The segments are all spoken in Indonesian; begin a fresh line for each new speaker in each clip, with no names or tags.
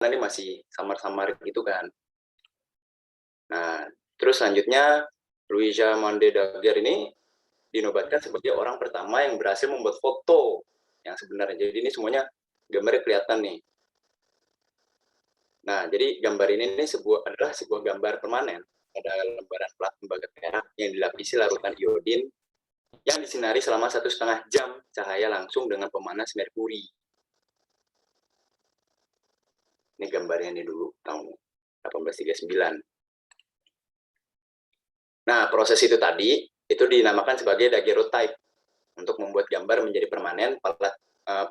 ini masih samar-samar gitu kan. Nah, terus selanjutnya Louis Armand de Daguerre ini dinobatkan sebagai orang pertama yang berhasil membuat foto yang sebenarnya. Jadi ini semuanya gambarnya kelihatan nih. Nah, jadi gambar ini adalah sebuah gambar permanen pada lembaran plat tembaga perak yang dilapisi larutan iodin yang disinari selama 1,5 jam cahaya langsung dengan pemanas merkuri. Ini gambarnya nih dulu tahun 1839. Nah, proses itu tadi itu dinamakan sebagai daguerreotype. Untuk membuat gambar menjadi permanen,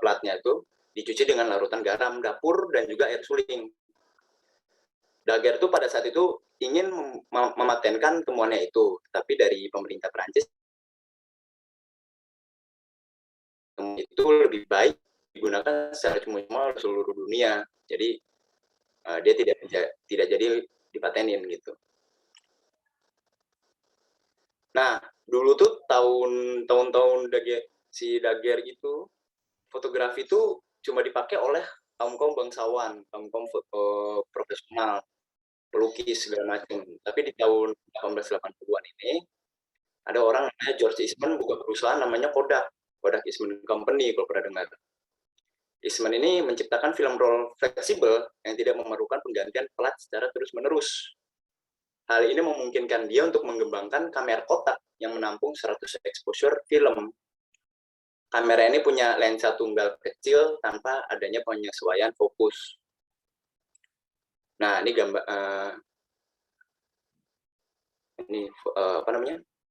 platnya itu dicuci dengan larutan garam dapur dan juga air suling. Daguerre itu pada saat itu ingin mematenkan temuannya itu, tapi dari pemerintah Perancis itu lebih baik digunakan secara cuma-cuma seluruh dunia. Jadi dia tidak jadi dipatenin gitu. Nah, dulu tuh tahun-tahun si Daguerre itu fotografi itu cuma dipakai oleh kaum-kaum bangsawan, kaum-kaum profesional, pelukis segala macam. Tapi di tahun 1880-an ini ada orang namanya George Eastman buka perusahaan namanya Kodak Eastman Company kalau pernah dengar. Eastman ini menciptakan film roll fleksibel yang tidak memerlukan penggantian plat secara terus-menerus. Hal ini memungkinkan dia untuk mengembangkan kamera kotak yang menampung 100 exposure film. Kamera ini punya lensa tunggal kecil tanpa adanya penyesuaian fokus. Nah, ini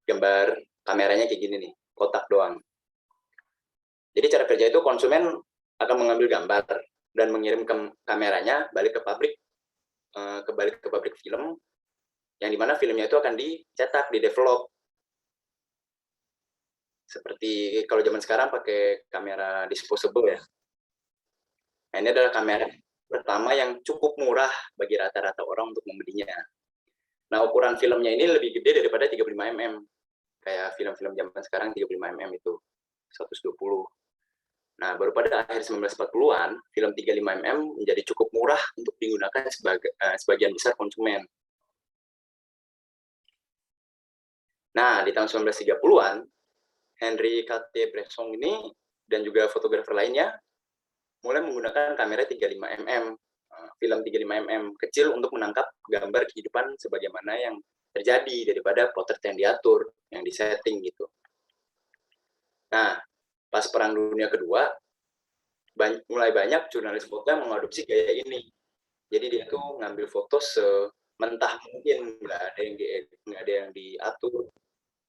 gambar kameranya kayak gini nih, kotak doang. Jadi cara kerja itu konsumen akan mengambil gambar dan mengirim kameranya balik ke pabrik film, yang dimana filmnya itu akan dicetak, didevelop. Seperti kalau zaman sekarang pakai kamera disposable ya. Nah, ini adalah kamera pertama yang cukup murah bagi rata-rata orang untuk membelinya. Nah, ukuran filmnya ini lebih gede daripada 35 mm. Kayak film-film zaman sekarang 35 mm itu 120. Nah, baru pada akhir 1940-an, film 35 mm menjadi cukup murah untuk digunakan sebagian besar konsumen. Nah, di tahun 1930-an, Henri Cartier-Bresson ini dan juga fotografer lainnya mulai menggunakan kamera 35 mm, film 35 mm kecil untuk menangkap gambar kehidupan sebagaimana yang terjadi daripada potret yang diatur, yang disetting gitu. Nah, pas Perang Dunia Kedua, mulai banyak jurnalis foto yang mengadopsi gaya ini. Jadi dia tuh ngambil foto sementah mungkin, nggak ada yang diatur.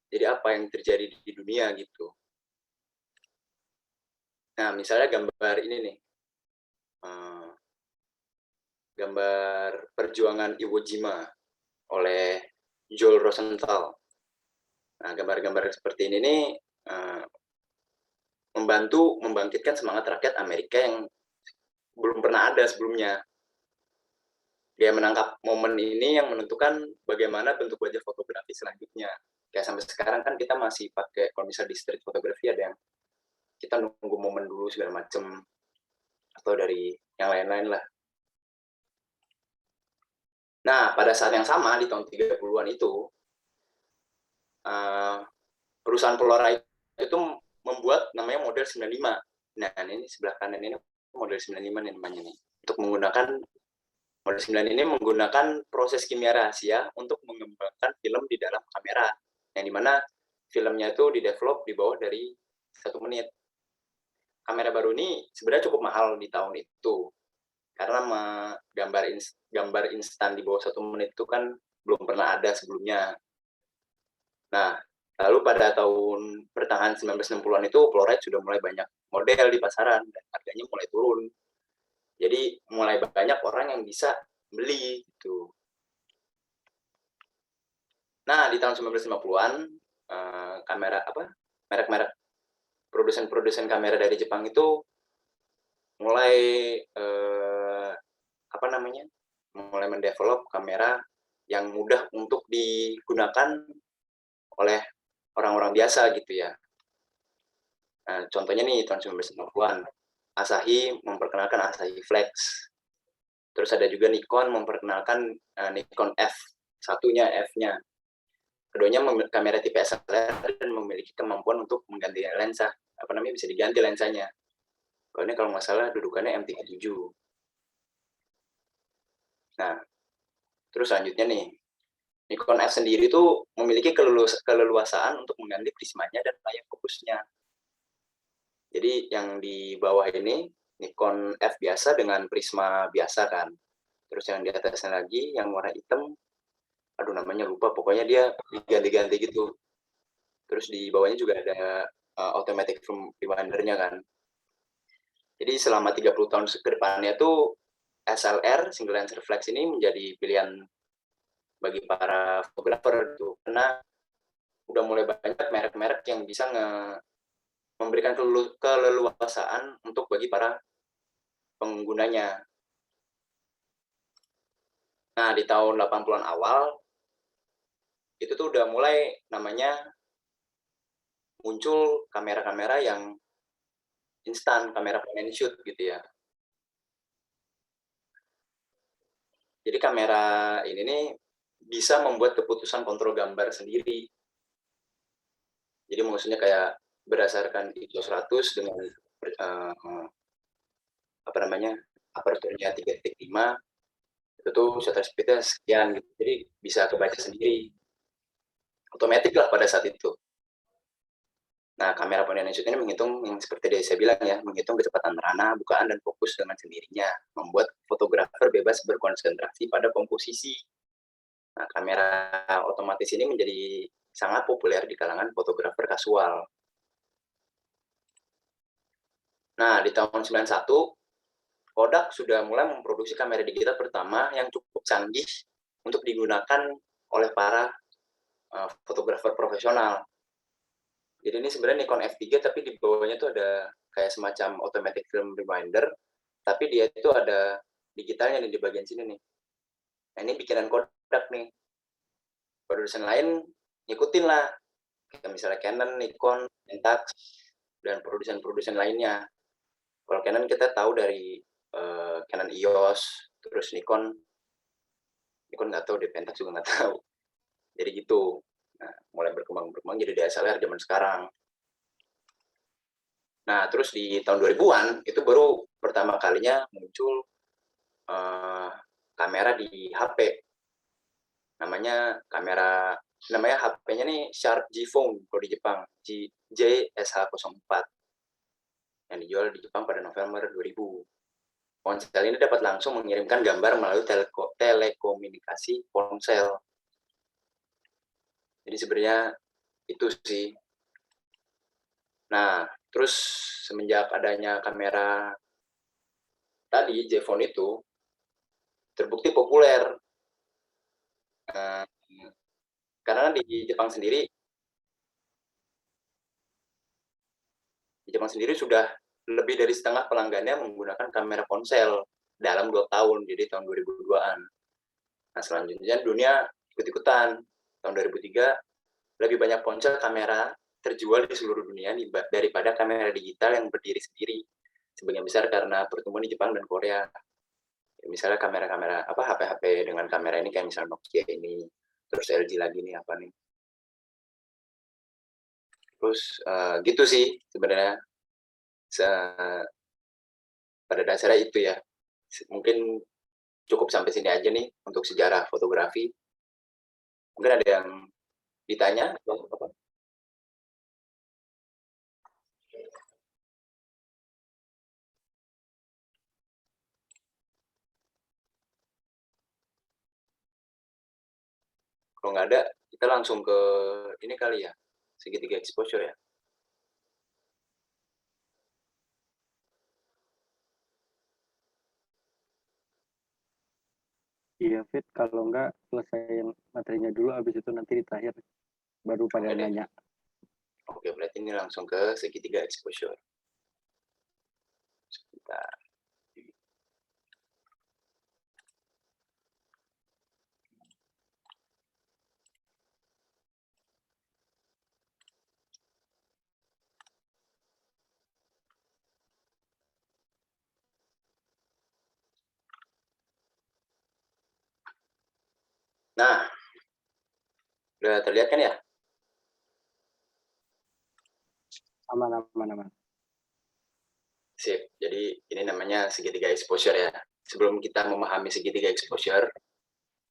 Jadi apa yang terjadi di dunia gitu. Nah, misalnya gambar ini nih, gambar perjuangan Iwo Jima oleh Joel Rosenthal. Nah, gambar-gambar seperti ini nih membantu membangkitkan semangat rakyat Amerika yang belum pernah ada sebelumnya. Dia menangkap momen ini yang menentukan bagaimana bentuk wajah fotografi selanjutnya. Kayak sampai sekarang kan kita masih pakai, kalau misalnya di street fotografi ada yang kita nunggu momen dulu segala macam, atau dari yang lain-lain lah. Nah, pada saat yang sama di tahun 30-an itu, perusahaan Polaroid itu membuat namanya model 95. Nah, ini sebelah kanan ini model 95 nih namanya nih. Untuk menggunakan model 9 ini menggunakan proses kimia rahasia untuk mengembangkan film di dalam kamera, yang dimana filmnya itu didevelop di bawah dari 1 menit. Kamera baru ini sebenarnya cukup mahal di tahun itu, karena gambar instan di bawah 1 menit itu kan belum pernah ada sebelumnya. Nah, lalu pada tahun pertengahan 1960-an itu Polaroid sudah mulai banyak model di pasaran dan harganya mulai turun. Jadi mulai banyak orang yang bisa beli gitu. Nah, di tahun 1950-an merek-merek produsen kamera dari Jepang itu mulai mulai mendevelop kamera yang mudah untuk digunakan oleh orang-orang biasa gitu ya. Nah, contohnya nih tahun 1950-an, Asahi memperkenalkan Asahi Flex. Terus ada juga Nikon memperkenalkan Nikon F1-nya, F-nya. Keduanya kamera tipe SLR dan memiliki kemampuan untuk mengganti lensa. Bisa diganti lensanya. Kalau ini kalau nggak salah dudukannya M37. Nah, terus selanjutnya nih, Nikon F sendiri tuh memiliki keleluasaan untuk mengganti prismanya dan layar fokusnya. Jadi yang di bawah ini Nikon F biasa dengan prisma biasa kan. Terus yang di atasnya lagi yang warna hitam, namanya lupa, pokoknya dia diganti-ganti gitu. Terus di bawahnya juga ada automatic film rewinder-nya kan. Jadi selama 30 tahun ke depannya tuh SLR, single lens reflex ini menjadi pilihan bagi para fotografer tuh, karena udah mulai banyak merek-merek yang bisa memberikan keleluasaan untuk bagi para penggunanya. Nah, di tahun 80-an awal, itu tuh udah mulai namanya muncul kamera-kamera yang instan, kamera point and shoot gitu ya. Jadi kamera ini nih bisa membuat keputusan kontrol gambar sendiri. Jadi maksudnya kayak berdasarkan ISO 100 dengan aperturnya 3.5, itu tuh shutter speed-nya sekian gitu. Jadi bisa kebaca sendiri. Otomatis lah pada saat itu. Nah, kamera point and shoot ini menghitung yang seperti yang saya bilang ya, menghitung kecepatan merana, bukaan, dan fokus dengan sendirinya, membuat fotografer bebas berkonsentrasi pada komposisi. Nah, kamera otomatis ini menjadi sangat populer di kalangan fotografer kasual. Nah, di tahun 91, Kodak sudah mulai memproduksi kamera digital pertama yang cukup canggih untuk digunakan oleh para fotografer profesional. Jadi ini sebenarnya Nikon F3, tapi di bawahnya tuh ada kayak semacam automatic film reminder, tapi dia itu ada digitalnya nih di bagian sini nih. Nah, ini bikinan Kodak nih. Produsen lain ngikutin lah, kayak misalnya Canon, Nikon, Pentax, dan produsen-produsen lainnya. Kalau Canon kita tahu dari Canon EOS, terus Nikon nggak tahu, di Pentax juga nggak tahu. Jadi gitu. Nah, mulai berkembang jadi DSLR zaman sekarang. Nah, terus di tahun 2000-an itu baru pertama kalinya muncul kamera di HP. Namanya HP-nya nih Sharp G Phone kalau di Jepang, JSH04. Yang dijual di Jepang pada November 2000. Ponsel ini dapat langsung mengirimkan gambar melalui telekomunikasi ponsel. Jadi sebenarnya itu sih. Nah, terus semenjak adanya kamera tadi, J-Phone itu terbukti populer. Karena di Jepang sendiri sudah lebih dari setengah pelanggannya menggunakan kamera ponsel dalam 2 tahun, jadi tahun 2002-an. Nah, selanjutnya dunia ikut-ikutan. Tahun 2003, lebih banyak ponsel kamera terjual di seluruh dunia daripada kamera digital yang berdiri sendiri. Sebagian besar karena pertumbuhan di Jepang dan Korea. Misalnya kamera-kamera, HP-HP dengan kamera ini kayak misalnya Nokia ini, terus LG lagi nih apa nih. Terus gitu sih sebenarnya. Pada dasarnya itu ya. Mungkin cukup sampai sini aja nih untuk sejarah fotografi. Mungkin ada yang ditanya? Kalau nggak ada, kita langsung ke ini kali ya, segitiga exposure ya.
Iya, Fit. Kalau enggak, selesaiin materinya dulu, habis itu nanti di terakhir baru pada nanya.
Oke, berarti ini langsung ke segitiga exposure. Sebentar. Nah, udah terlihat kan ya?
Aman.
Sip. Jadi ini namanya segitiga exposure ya. Sebelum kita memahami segitiga exposure,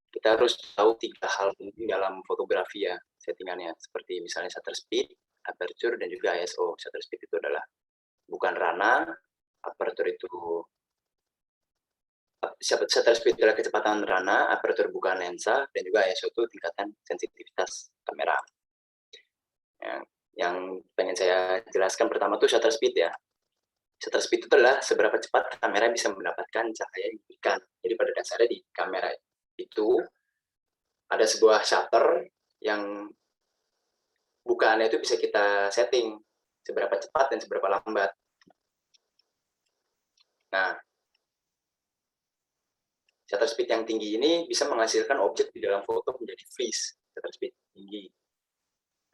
kita harus tahu 3 hal penting dalam fotografi ya, settingannya. Seperti misalnya shutter speed, aperture, dan juga ISO. Shutter speed itu adalah bukan rana, aperture itu shutter speed adalah kecepatan rana, aperture bukan lensa, dan juga ISO itu tingkatan sensitivitas kamera. Yang pengen saya jelaskan pertama tuh shutter speed ya. Shutter speed itu adalah seberapa cepat kamera bisa mendapatkan cahaya yang diberikan. Jadi pada dasarnya di kamera itu ada sebuah shutter yang bukaannya itu bisa kita setting seberapa cepat dan seberapa lambat. Nah, shutter speed yang tinggi ini bisa menghasilkan objek di dalam foto menjadi freeze, shutter speed tinggi.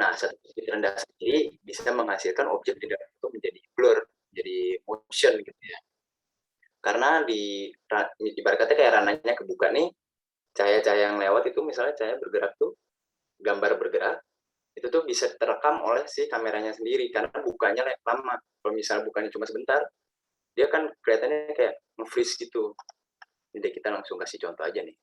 Nah, shutter speed rendah sendiri bisa menghasilkan objek di dalam foto menjadi blur, jadi motion gitu ya. Karena di ibaratnya kayak ranahnya kebuka nih, cahaya-cahaya yang lewat itu misalnya cahaya bergerak tuh, gambar bergerak, itu tuh bisa terekam oleh si kameranya sendiri karena bukanya lama. Kalau misalnya bukanya cuma sebentar, dia kan kelihatannya kayak nge-freeze gitu. Jadi kita langsung kasih contoh aja nih.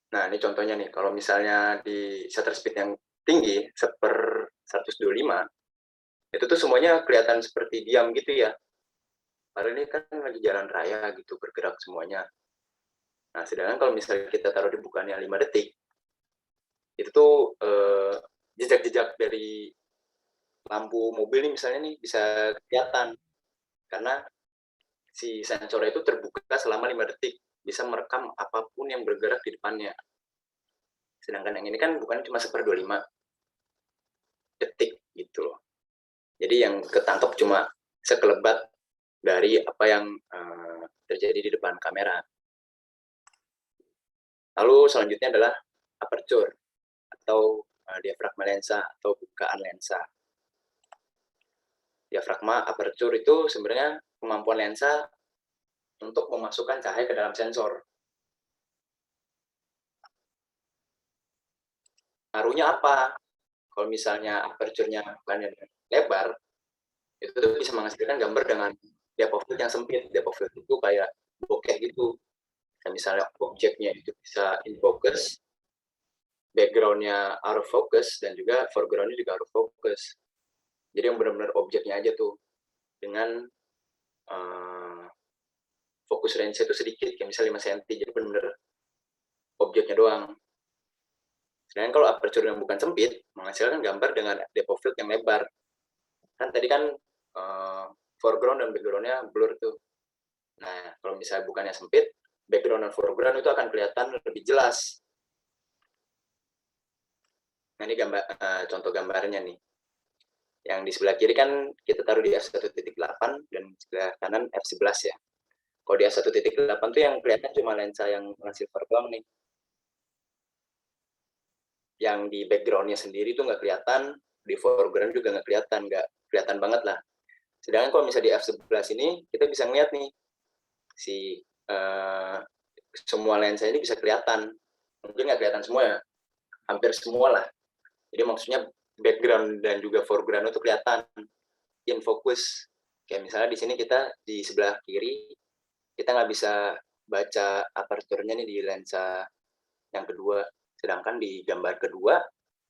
Nah, ini contohnya nih, kalau misalnya di shutter speed yang tinggi, 1/125, itu tuh semuanya kelihatan seperti diam gitu ya. Padahal ini kan lagi jalan raya gitu, bergerak semuanya. Nah, sedangkan kalau misalnya kita taruh di bukannya 5 detik, itu tuh jejak-jejak dari lampu mobil nih misalnya nih bisa kelihatan. Karena si sensor itu terbuka selama 5 detik, bisa merekam apapun yang bergerak di depannya. Sedangkan yang ini kan bukan cuma 1/25 detik gitu loh. Jadi yang ketangkep cuma sekelebat dari apa yang terjadi di depan kamera. Lalu selanjutnya adalah aperture atau diafragma lensa atau bukaan lensa. Diafragma aperture itu sebenarnya kemampuan lensa untuk memasukkan cahaya ke dalam sensor. Ngaruhnya apa? Kalau misalnya aperture-nya bukannya lebar, itu tuh bisa menghasilkan gambar dengan depth of field yang sempit. Depth of field itu kayak bokeh gitu. Dan misalnya objeknya itu bisa in focus, background-nya out of focus, dan juga foreground-nya juga out of focus. Jadi yang benar-benar objeknya aja tuh, dengan fokus range itu sedikit, kayak misalnya 5 cm, jadi benar-benar objeknya doang. Sedangkan kalau aperture yang bukan sempit, menghasilkan gambar dengan depth of field yang lebar. Kan tadi kan foreground dan background-nya blur tuh. Nah, kalau misalnya bukannya sempit, background dan foreground itu akan kelihatan lebih jelas. Nah, ini contoh gambarnya nih. Yang di sebelah kiri kan kita taruh di f1.8 dan sebelah kanan f11 ya. Kalau di f1.8 tuh yang kelihatan cuma lensa yang silver doang nih. Yang di background-nya sendiri tuh nggak kelihatan, di foreground juga nggak kelihatan banget lah. Sedangkan kalau misalnya di f11 ini, kita bisa ngeliat nih, si semua lensa ini bisa kelihatan. Mungkin nggak kelihatan semua ya, hampir semua lah. Jadi maksudnya background dan juga foreground itu kelihatan in focus. Kayak misalnya di sini kita di sebelah kiri, kita nggak bisa baca aperture-nya nih di lensa yang kedua. Sedangkan di gambar kedua,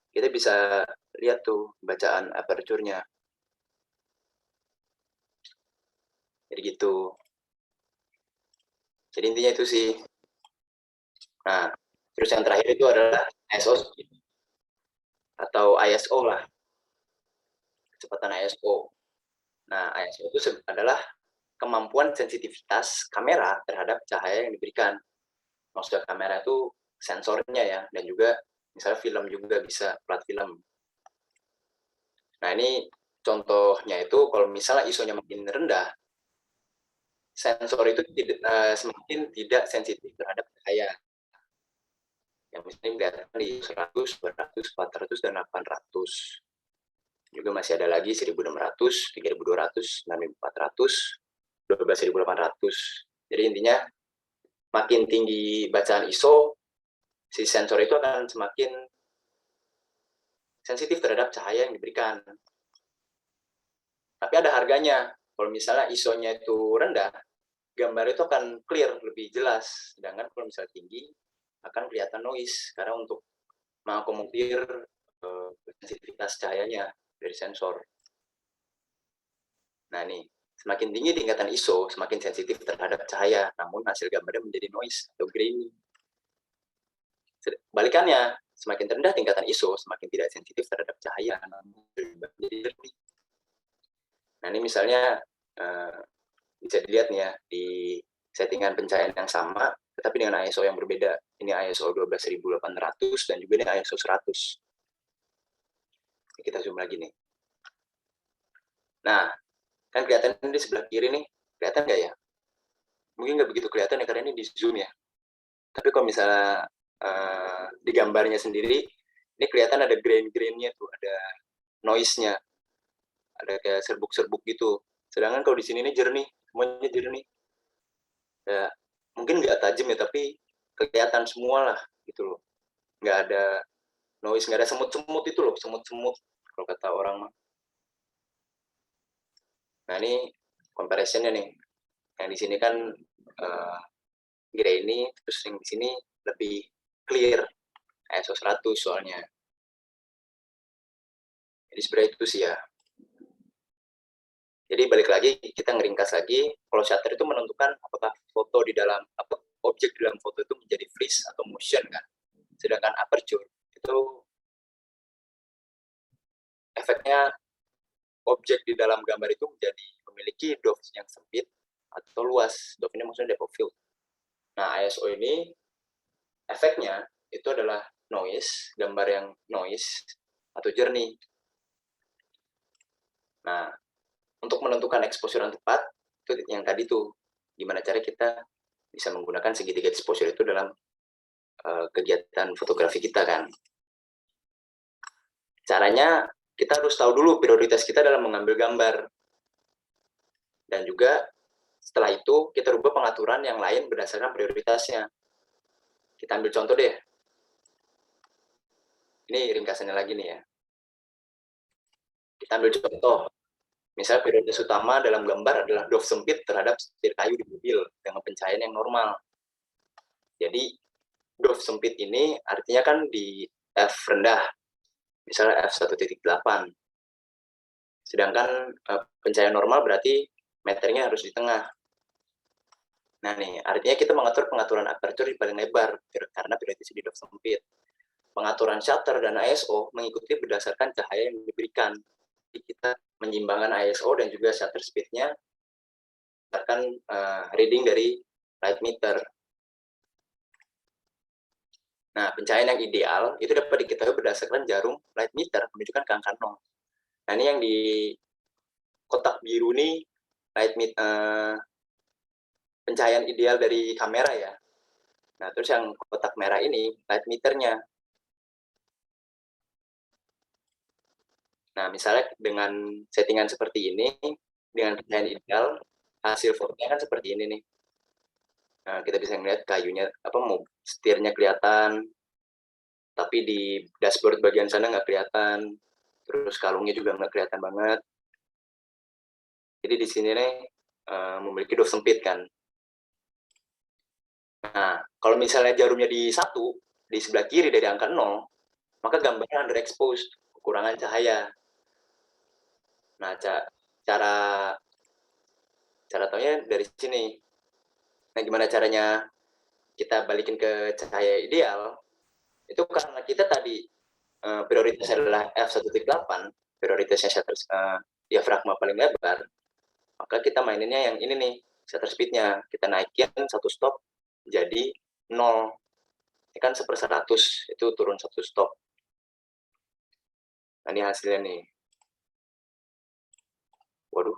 kita bisa lihat tuh bacaan aperture-nya. Jadi gitu. Jadi intinya itu sih. Nah, terus yang terakhir itu adalah ISO atau ISO lah, kecepatan ISO. Nah, ISO itu adalah kemampuan sensitivitas kamera terhadap cahaya yang diberikan. Maksudnya kamera itu sensornya ya, dan juga misalnya film juga bisa, plat film. Nah, ini contohnya itu kalau misalnya ISO-nya makin rendah, sensor itu semakin tidak sensitif terhadap cahaya. Yang misalnya kelihatan di 100, 200, 400, dan 800. Juga masih ada lagi 1600, 3200, 6400, 12800. Jadi intinya semakin tinggi bacaan ISO, si sensor itu akan semakin sensitif terhadap cahaya yang diberikan. Tapi ada harganya. Kalau misalnya ISO-nya itu rendah, gambar itu akan clear, lebih jelas. Sedangkan kalau misalnya tinggi, akan kelihatan noise. Karena untuk mengakomodir sensitivitas cahayanya dari sensor. Nah nih, semakin tinggi tingkatan ISO, semakin sensitif terhadap cahaya, namun hasil gambarnya menjadi noise atau grainy. Balikannya, semakin rendah tingkatan ISO, semakin tidak sensitif terhadap cahaya, namun menjadi jernih. Nah ini misalnya bisa dilihat nih ya, di settingan pencahayaan yang sama, tetapi dengan ISO yang berbeda. Ini ISO 12800 dan juga ini ISO 100. Kita zoom lagi nih. Nah, kan kelihatan di sebelah kiri nih, kelihatan nggak ya? Mungkin nggak begitu kelihatan ya, karena ini di zoom ya. Tapi kalau misalnya di gambarnya sendiri, ini kelihatan ada grain-grainnya tuh, ada noise-nya, ada kayak serbuk-serbuk gitu. Sedangkan kalau di sini ini jernih, semuanya jernih. Ya, mungkin nggak tajam ya, tapi kelihatan semua lah gitu loh. Nggak ada noise, nggak ada semut-semut itu loh, semut-semut kalau kata orang mah. Nah ini comparison-nya nih. Yang di sini kan grainy, terus yang di sini lebih clear, ISO 100 soalnya. Jadi sebenarnya itu sih ya. Jadi balik lagi, kita ngeringkas lagi, kalau shutter itu menentukan apakah foto di dalam, objek di dalam foto itu menjadi freeze atau motion kan. Sedangkan aperture itu efeknya objek di dalam gambar itu menjadi memiliki depth yang sempit atau luas. Depth ini maksudnya depth of field. Nah, ISO ini efeknya itu adalah noise, gambar yang noise atau jernih. Nah, untuk menentukan exposure yang tepat, itu yang tadi tuh, gimana cara kita bisa menggunakan segitiga exposure itu dalam kegiatan fotografi kita kan. Caranya, kita harus tahu dulu prioritas kita dalam mengambil gambar. Dan juga setelah itu, kita rubah pengaturan yang lain berdasarkan prioritasnya. Kita ambil contoh deh. Ini ringkasannya lagi nih ya. Kita ambil contoh. Misalnya prioritas utama dalam gambar adalah depth sempit terhadap setir kayu di mobil dengan pencahayaan yang normal. Jadi, depth sempit ini artinya kan di F rendah, misalnya F1.8. Sedangkan pencahayaan normal berarti meternya harus di tengah. Nah nih, artinya kita mengatur pengaturan aperture di paling lebar, karena prioritas di depth sempit. Pengaturan shutter dan ISO mengikuti berdasarkan cahaya yang diberikan. Jadi kita menyimbangkan ISO dan juga shutter speed-nya berdasarkan reading dari light meter. Nah, pencahayaan yang ideal itu dapat diketahui berdasarkan jarum light meter menunjukkan ke angka 0. Nah, ini yang di kotak biru nih, light meter, pencahayaan ideal dari kamera ya. Nah, terus yang kotak merah ini, light meternya. Nah, misalnya dengan settingan seperti ini, dengan pencahayaan ideal, hasil fotonya kan seperti ini nih. Nah, kita bisa melihat kayunya, setirnya kelihatan, tapi di dashboard bagian sana nggak kelihatan, terus kalungnya juga nggak kelihatan banget. Jadi di sini nih memiliki depth sempit kan. Nah, kalau misalnya jarumnya di 1, di sebelah kiri dari angka 0, maka gambarnya underexposed, kekurangan cahaya. Nah, cara taunya dari sini. Nah, gimana caranya kita balikin ke cahaya ideal? Itu karena kita tadi prioritasnya adalah f1.8, prioritasnya shutter diafragma paling lebar, maka kita maininnya yang ini nih, shutter speed-nya. Kita naikin 1 stop jadi 0. Ini kan 1/100, itu turun 1 stop. Nah, ini hasilnya nih. Waduh.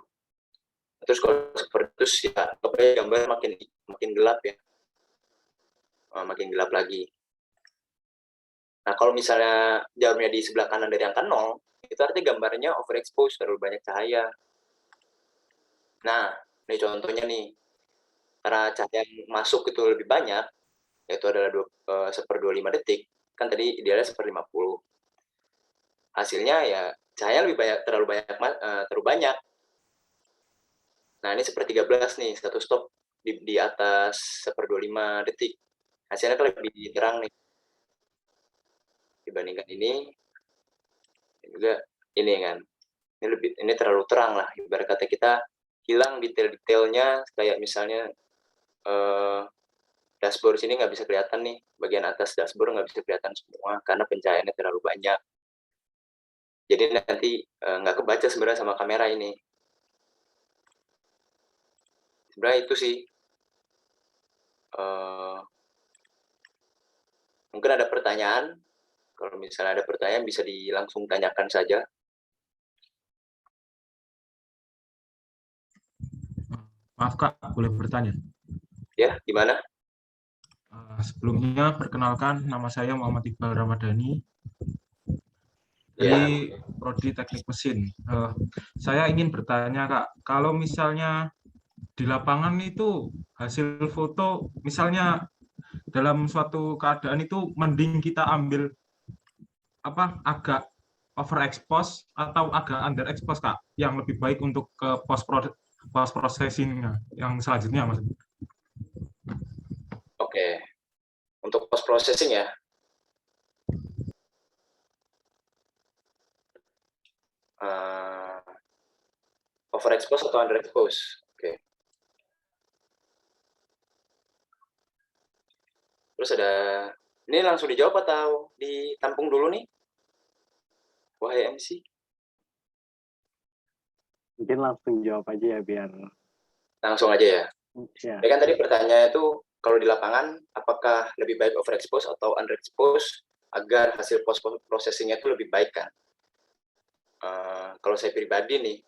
Terus kalau seperti itu ya, gambar makin gelap ya. Makin gelap lagi. Nah, kalau misalnya jarumnya di sebelah kanan dari angka 0, itu artinya gambarnya overexposed, terlalu banyak cahaya. Nah, ini contohnya nih. karena cahaya yang masuk itu lebih banyak, yaitu adalah 1/25 detik, kan tadi idealnya 1/50. Hasilnya ya cahaya lebih banyak, terlalu banyak. Nah ini 1/13 nih, satu stop di atas 1/25 detik. Hasilnya kan lebih terang nih dibandingkan ini. Juga ini kan, ini terlalu terang lah. Ibarat kata kita hilang detail-detailnya, kayak misalnya dashboard sini nggak bisa kelihatan nih, bagian atas dashboard nggak bisa kelihatan semua karena pencahayaannya terlalu banyak. Jadi nanti nggak kebaca sebenarnya sama kamera ini. Sebenarnya itu sih. Mungkin ada pertanyaan. Kalau misalnya ada pertanyaan bisa langsung tanyakan saja.
Maaf Kak, boleh bertanya?
Ya, gimana?
Sebelumnya perkenalkan, nama saya Muhammad Iqbal Ramadhani
Ya.
dari Prodi Teknik Mesin. Saya ingin bertanya Kak, kalau misalnya di lapangan itu hasil foto, misalnya dalam suatu keadaan itu mending kita ambil agak overexpose atau agak underexpose Kak, yang lebih baik untuk ke post processing yang selanjutnya Mas.
Oke. Untuk post processing ya. Overexpose atau underexpose? Oke. Terus ada, ini langsung dijawab atau ditampung dulu nih? Wahai MC.
Mungkin langsung jawab aja ya biar.
Langsung aja ya.
Ya.
Ya kan tadi pertanyaannya itu kalau di lapangan apakah lebih baik overexpose atau underexpose agar hasil post processing-nya itu lebih baik kan? Kalau saya pribadi nih,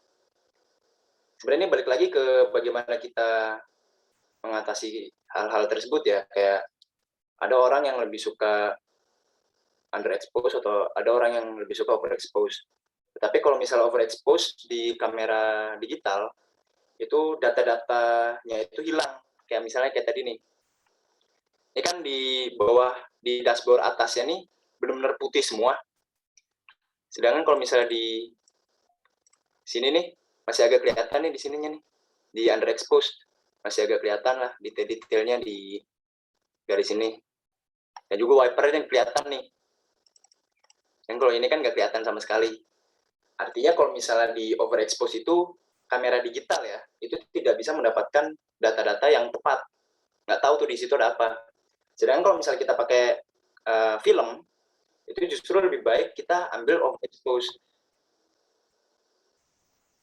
sebenarnya balik lagi ke bagaimana kita mengatasi hal-hal tersebut ya. Kayak ada orang yang lebih suka underexpose atau ada orang yang lebih suka overexpose. Tapi kalau misalnya overexpose di kamera digital, itu data-datanya itu hilang. Kayak misalnya kayak tadi nih, ini kan di bawah, di dashboard atasnya nih, benar-benar putih semua. Sedangkan kalau misalnya di sini nih, masih agak kelihatan nih di sininya nih, di underexposed, masih agak kelihatan lah detail-detailnya di garis ini. Dan juga wipernya kelihatan nih. Dan kalau ini kan nggak kelihatan sama sekali. Artinya kalau misalnya di overexpose itu, kamera digital ya, itu tidak bisa mendapatkan data-data yang tepat. Nggak tahu tuh di situ ada apa. Sedangkan kalau misalnya kita pakai film, itu justru lebih baik kita ambil overexpose.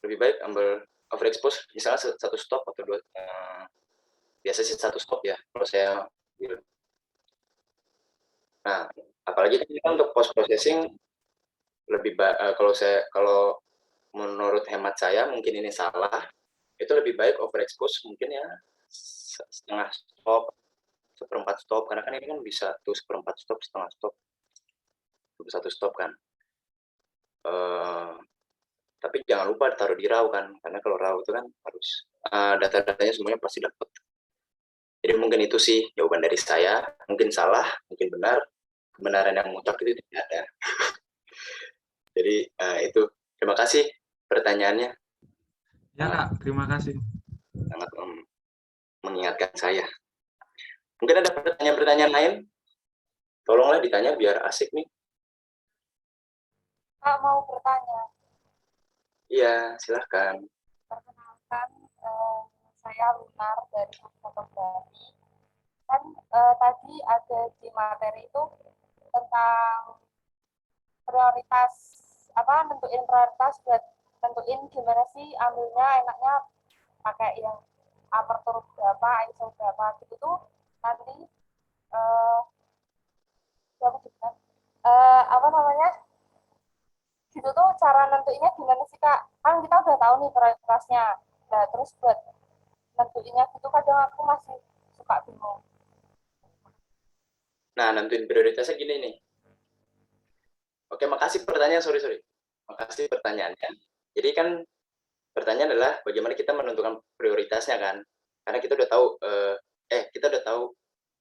Lebih baik ambil overexpose, misalnya satu stop atau dua. Biasa sih satu stop ya, kalau saya film. Nah, apalagi kita untuk post processing lebih kalau menurut hemat saya mungkin ini salah, itu lebih baik overexpose mungkin ya setengah stop, 1/4 stop, karena kan ini kan bisa tuh 1/4 stop, setengah stop, 1 stop kan. Tapi jangan lupa taruh di RAW kan, karena kalau RAW itu kan harus data-datanya semuanya pasti dapat. Jadi mungkin itu sih jawaban dari saya, mungkin salah, mungkin benar, kebenaran yang mutlak itu tidak ada. Jadi itu, terima kasih pertanyaannya.
Ya Kak, terima kasih.
Sangat mengingatkan saya. Mungkin ada pertanyaan-pertanyaan lain? Tolonglah ditanya biar asik nih.
Kak mau bertanya.
Iya, silahkan.
Perkenalkan, saya Lunar dari fotografi. Kan tadi ada di materi itu tentang prioritas, nentuin prioritas buat nentuin gimana sih ambilnya enaknya pakai yang aperture berapa, ISO berapa gitu tuh nanti apa namanya gitu tuh cara nentuinnya gimana sih Kak? Kan kita udah tahu nih prioritasnya. Nah terus buat nentuinnya gitu kadang aku masih suka bingung.
Nah, nentuin prioritasnya gini nih. Oke, makasih pertanyaan, sorry. Makasih pertanyaannya. Jadi kan pertanyaan adalah bagaimana kita menentukan prioritasnya kan. Karena kita udah tahu,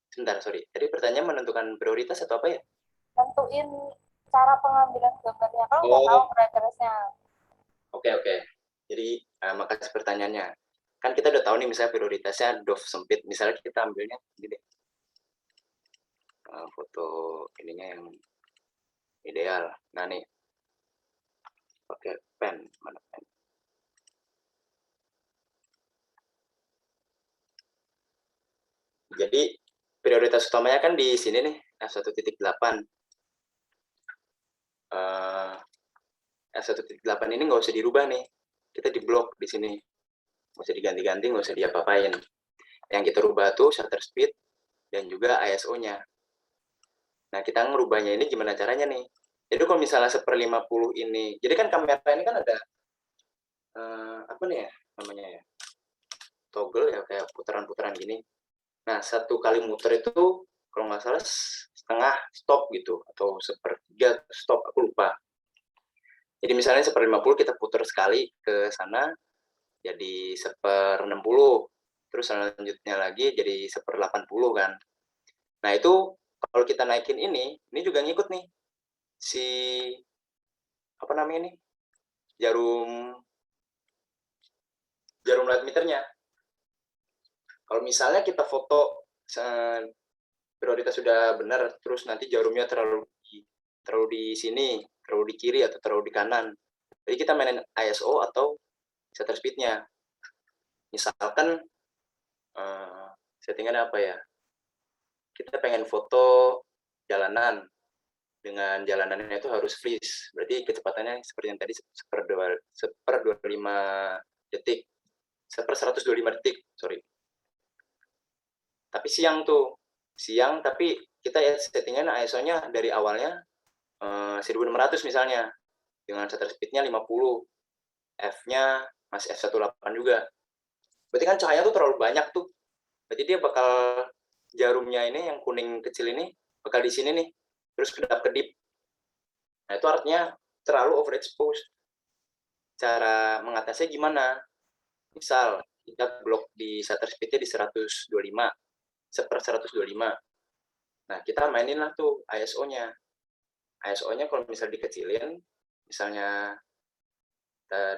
sebentar, sorry. Tadi pertanyaan menentukan prioritas atau apa ya?
Tentuin cara pengambilan gambarnya, kan udah tahu prioritasnya.
Oke. Jadi, makasih pertanyaannya. Kan kita udah tahu nih, misalnya prioritasnya dov sempit. Misalnya kita ambilnya gini deh. Foto ininya yang ideal. Nah nih, pakai pen, mana pen? Jadi prioritas utamanya kan di sini nih, f1.8. F1.8 ini nggak usah dirubah nih. Kita di blok di sini. Nggak usah diganti-ganti, nggak usah diapa-apain. Yang kita rubah tuh shutter speed dan juga ISO-nya. Nah, kita ngerubahnya ini gimana caranya nih? Jadi kalau misalnya 1/50 ini, jadi kan kamera ini kan ada apa nih ya namanya ya, toggle ya, kayak putaran-putaran gini. Nah, 1 kali muter itu kalau nggak salah setengah stop gitu, atau 1/3 stop, aku lupa. Jadi misalnya 1/50 kita putar sekali ke sana, jadi 1/60, terus selanjutnya lagi jadi 1/80 kan. Nah itu kalau kita naikin ini juga ngikut nih si apa namanya nih, jarum light meternya. Kalau misalnya kita foto prioritas sudah benar, terus nanti jarumnya terlalu di sini, terlalu di kiri atau terlalu di kanan. Jadi kita mainin ISO atau shutter speed-nya. Misalkan settingan apa ya? Kita pengen foto jalanan, dengan jalanannya itu harus freeze. Berarti kecepatannya seperti yang tadi 1/25 detik. 1/125 detik, sorry. Tapi siang tapi kita ya settingan ISO-nya dari awalnya 1600 misalnya, dengan shutter speed-nya 50, F-nya masih f1.8 juga. Berarti kan cahaya tuh terlalu banyak tuh. Berarti dia bakal, jarumnya ini yang kuning kecil ini bakal di sini nih, terus kedap-kedip. Nah itu artinya terlalu overexposed. Cara mengatasinya gimana? Misal kita blok di shutter speed-nya di 125, 1/125. Nah kita mainin lah tuh ISO-nya. ISO-nya kalau misalnya dikecilin, misalnya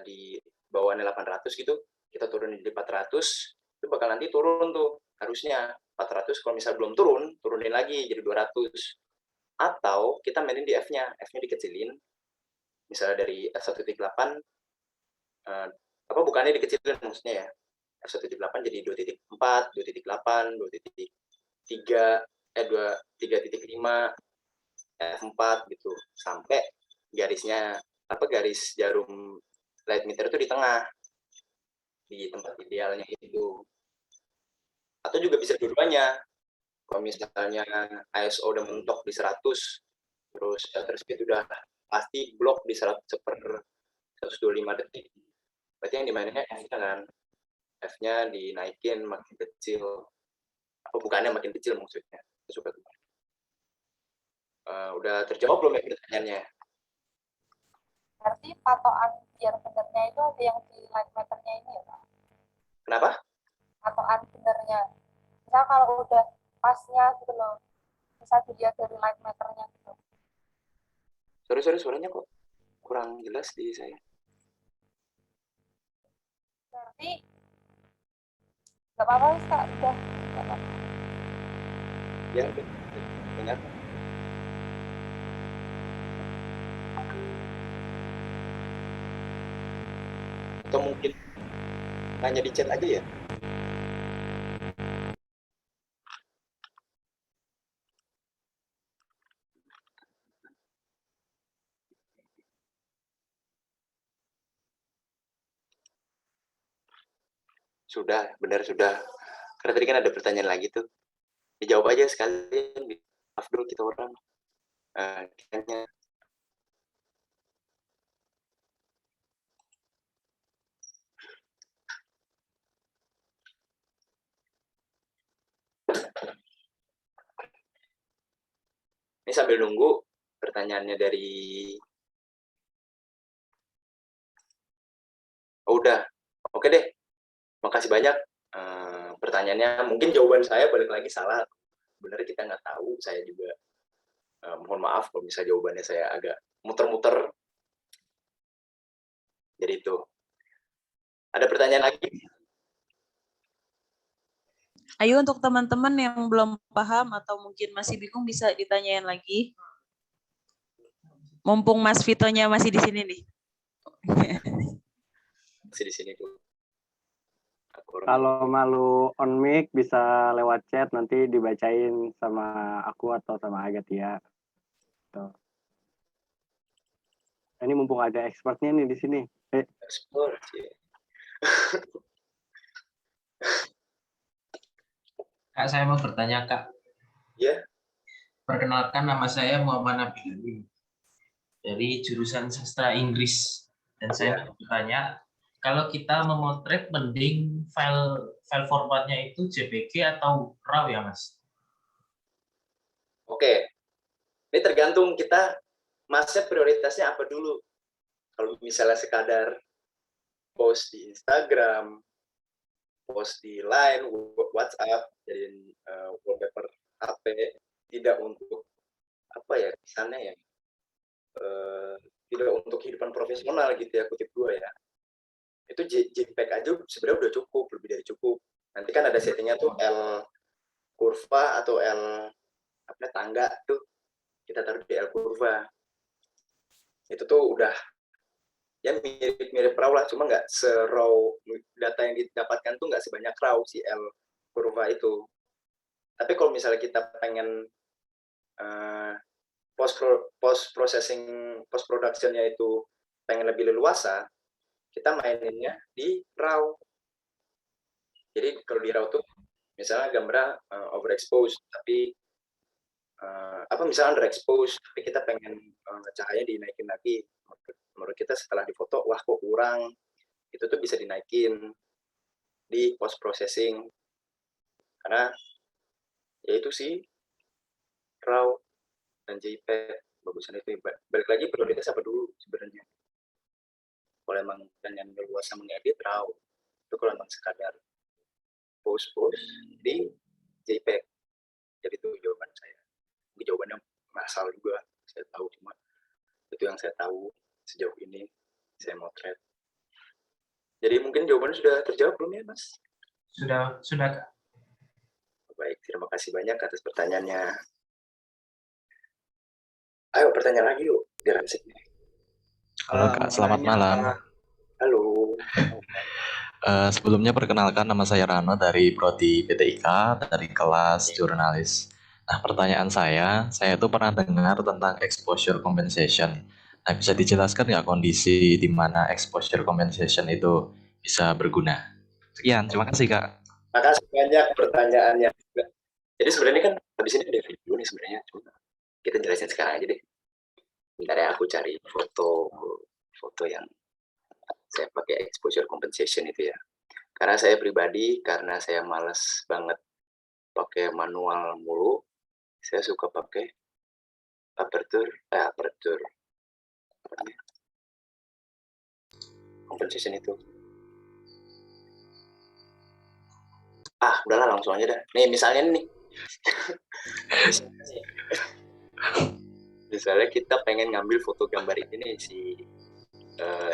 di bawahnya 800 gitu, kita turunin di 400, itu bakal nanti turun tuh harusnya 400. Kalau misalnya belum turun, turunin lagi jadi 200. Atau kita mainin di F-nya dikecilin, misalnya dari f1.8, bukannya dikecilin maksudnya ya, f1.8 jadi 2.4, 2.8, 2.3, 3.5, f4 gitu, sampai garisnya garis jarum light meter itu di tengah, di tempat idealnya itu. Atau juga bisa dua-duanya. Kalau misalnya ISO udah mentok di 100, terus shutter speed udah pasti blok di 1/125 detik. Berarti yang dimaininnya F-nya kan. F-nya dinaikin makin kecil. Bukannya makin kecil maksudnya. Udah terjawab belum ya pertanyaannya?
Berarti patokan biar benernya itu ada yang di light meternya ini ya Pak?
Kenapa?
Patokan benernya. Misal kalau udah pasnya gitu loh, bisa dilihat dari light meternya gitu.
Sorry, suaranya kok kurang jelas di saya.
Berarti nggak apa-apa Kak, udah nggak apa-apa.
Ya, dengar. Atau mungkin nanya di chat aja ya? Sudah, benar sudah. Karena tadi kan ada pertanyaan lagi tuh. Dijawab aja sekalian, Afdol kita orang. Kayaknya ini sambil nunggu pertanyaannya dari udah. Oke deh. Makasih banyak pertanyaannya mungkin jawaban saya balik lagi salah. Benar kita nggak tahu, saya juga mohon maaf kalau misalnya jawabannya saya agak muter-muter. Jadi itu. Ada pertanyaan lagi?
Ayo untuk teman-teman yang belum paham atau mungkin masih bingung bisa ditanyain lagi. Mumpung Mas Vitonya masih di sini nih.
Masih di sini tuh.
Kalau malu on mic bisa lewat chat, nanti dibacain sama aku atau sama Agatia. Tuh. Ini mumpung ada expertnya nih di sini.
Expert, ya.
Kak, saya mau bertanya, Kak.
Ya.
Perkenalkan, nama saya Muhammad Nabiluddin dari jurusan sastra Inggris. Dan saya mau bertanya, kalau kita memotret mending file formatnya itu JPG atau RAW ya, Mas?
Oke. Ini tergantung kita masnya prioritasnya apa dulu. Kalau misalnya sekadar post di Instagram, post di Line, WhatsApp, jadi wallpaper HP, tidak untuk apa ya, kesannya ya, tidak untuk kehidupan profesional gitu ya, kutip dua ya. Itu JPEG aja sebenarnya udah cukup, lebih dari cukup. Nanti kan ada settingnya tuh L kurva atau L apa tangga tuh, kita taruh di L kurva. Itu tuh udah ya mirip-mirip RAW lah, cuma nggak se-raw, data yang didapatkan tuh nggak sebanyak RAW si L kurva itu. Tapi kalau misalnya kita pengen post productionnya itu pengen lebih leluasa, kita maininnya di RAW. Jadi kalau di RAW tuh misalnya gambarnya overexposed, tapi misalnya underexposed, tapi kita pengen cahaya dinaikin lagi. Menurut kita setelah difoto, wah kok kurang, itu tuh bisa dinaikin di post processing, karena ya itu sih RAW dan JPEG bagusan itu. Balik lagi prioritas apa dulu sebenarnya. Kalau emang yang leluasa mengedit RAW, itu kalau emang sekadar post di JPEG. Jadi itu jawaban saya. Jawabannya masal juga, saya tahu, cuma itu yang saya tahu sejauh ini saya motret. Jadi mungkin jawabannya sudah terjawab belum ya, Mas?
Sudah, Kak.
Baik, terima kasih banyak atas pertanyaannya. Ayo pertanyaan lagi yuk, biar asik nih.
Halo Kak, selamat malam.
Halo.
Sebelumnya perkenalkan, nama saya Rano dari Prodi PTIK dari kelas jurnalis. Nah, pertanyaan saya itu pernah dengar tentang exposure compensation. Nah, bisa dijelaskan nggak kondisi di mana exposure compensation itu bisa berguna? Sekian, terima kasih Kak.
Makasih banyak pertanyaannya. Jadi sebenarnya kan habis ini ada video nih sebenarnya, cuma kita jelasin sekarang aja deh. Bentar ya, aku cari foto yang saya pakai exposure compensation itu ya. Karena saya pribadi, karena saya malas banget pakai manual mulu, saya suka pakai aperture compensation itu. Udahlah langsung aja dah. Nih misalnya nih. Misalnya kita pengen ngambil foto gambar ini si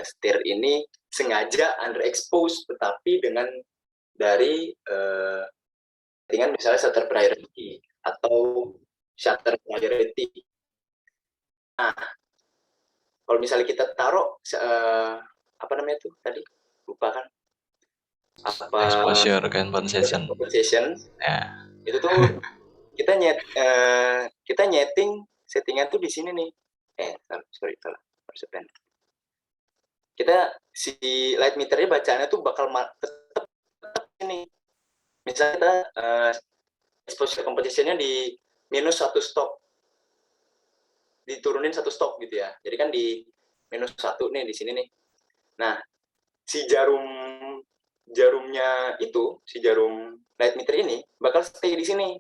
setir ini sengaja underexposed, tetapi dari dengan misalnya shutter priority atau shutter priority. Nah, kalau misalnya kita taruh apa namanya tuh tadi, lupa kan?
Exposure compensation.
Ya. Itu tuh kita nyeting settingan tuh di sini nih. Salah. Kita si light meternya bacaannya tuh bakal tetap ini. Misalnya kita exposure compensation-nya di minus 1 stop, diturunin 1 stop gitu ya. Jadi kan di minus 1 nih di sini nih. Nah, si jarumnya itu, si jarum light meter ini bakal stay di sini.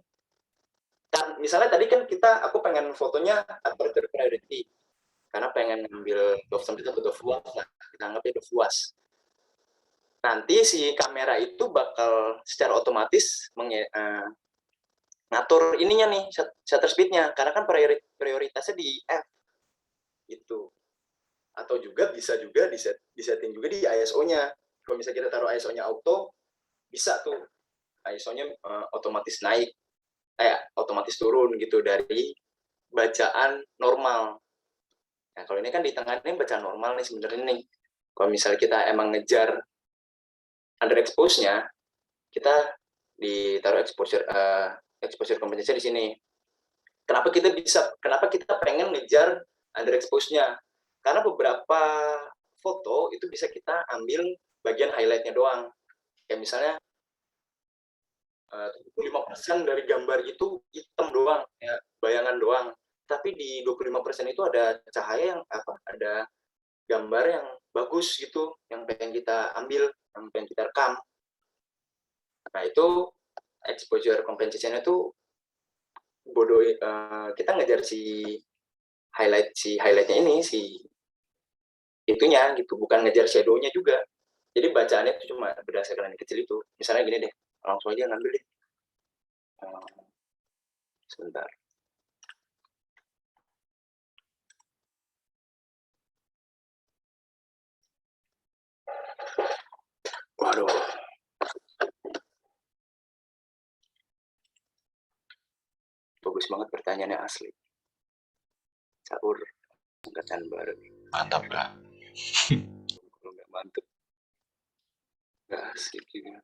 Dan misalnya tadi kan aku pengen fotonya aperture priority, karena pengen ngambil dove sampai atau dove luas lah, kita anggapnya dove luas. nanti si kamera itu bakal secara otomatis ngatur ininya nih, shutter speed-nya, karena kan prioritasnya di F gitu. Atau juga bisa juga disetting juga di ISO-nya. Kalau misalnya kita taruh ISO-nya auto, bisa tuh ISO-nya otomatis naik, otomatis turun gitu dari bacaan normal. Nah, kalau ini kan di tengah ini bacaan normal nih sebenarnya nih. Kalau misalnya kita emang ngejar underexpose-nya, kita ditaruh exposure compensation di sini. Kenapa kita pengen ngejar underexpose-nya? Karena beberapa foto itu bisa kita ambil bagian highlight-nya doang. Kayak misalnya 25% dari gambar itu hitam doang, ya, bayangan doang. Tapi di 25% itu ada cahaya yang ada gambar yang bagus gitu, yang pengen kita ambil, yang pengen kita rekam. Nah, itu exposure compensation itu kita ngejar si highlightnya ini, si itunya gitu, bukan ngejar shadow-nya juga. Jadi bacaannya itu cuma berdasarkan yang kecil itu. Misalnya gini deh, langsung aja ngambil deh. Sebentar. Waduh. Bagus banget pertanyaannya, asli. Caur, angkatan baru.
Mantap, Kak.
Kalau nggak mantep, nggak asik juga.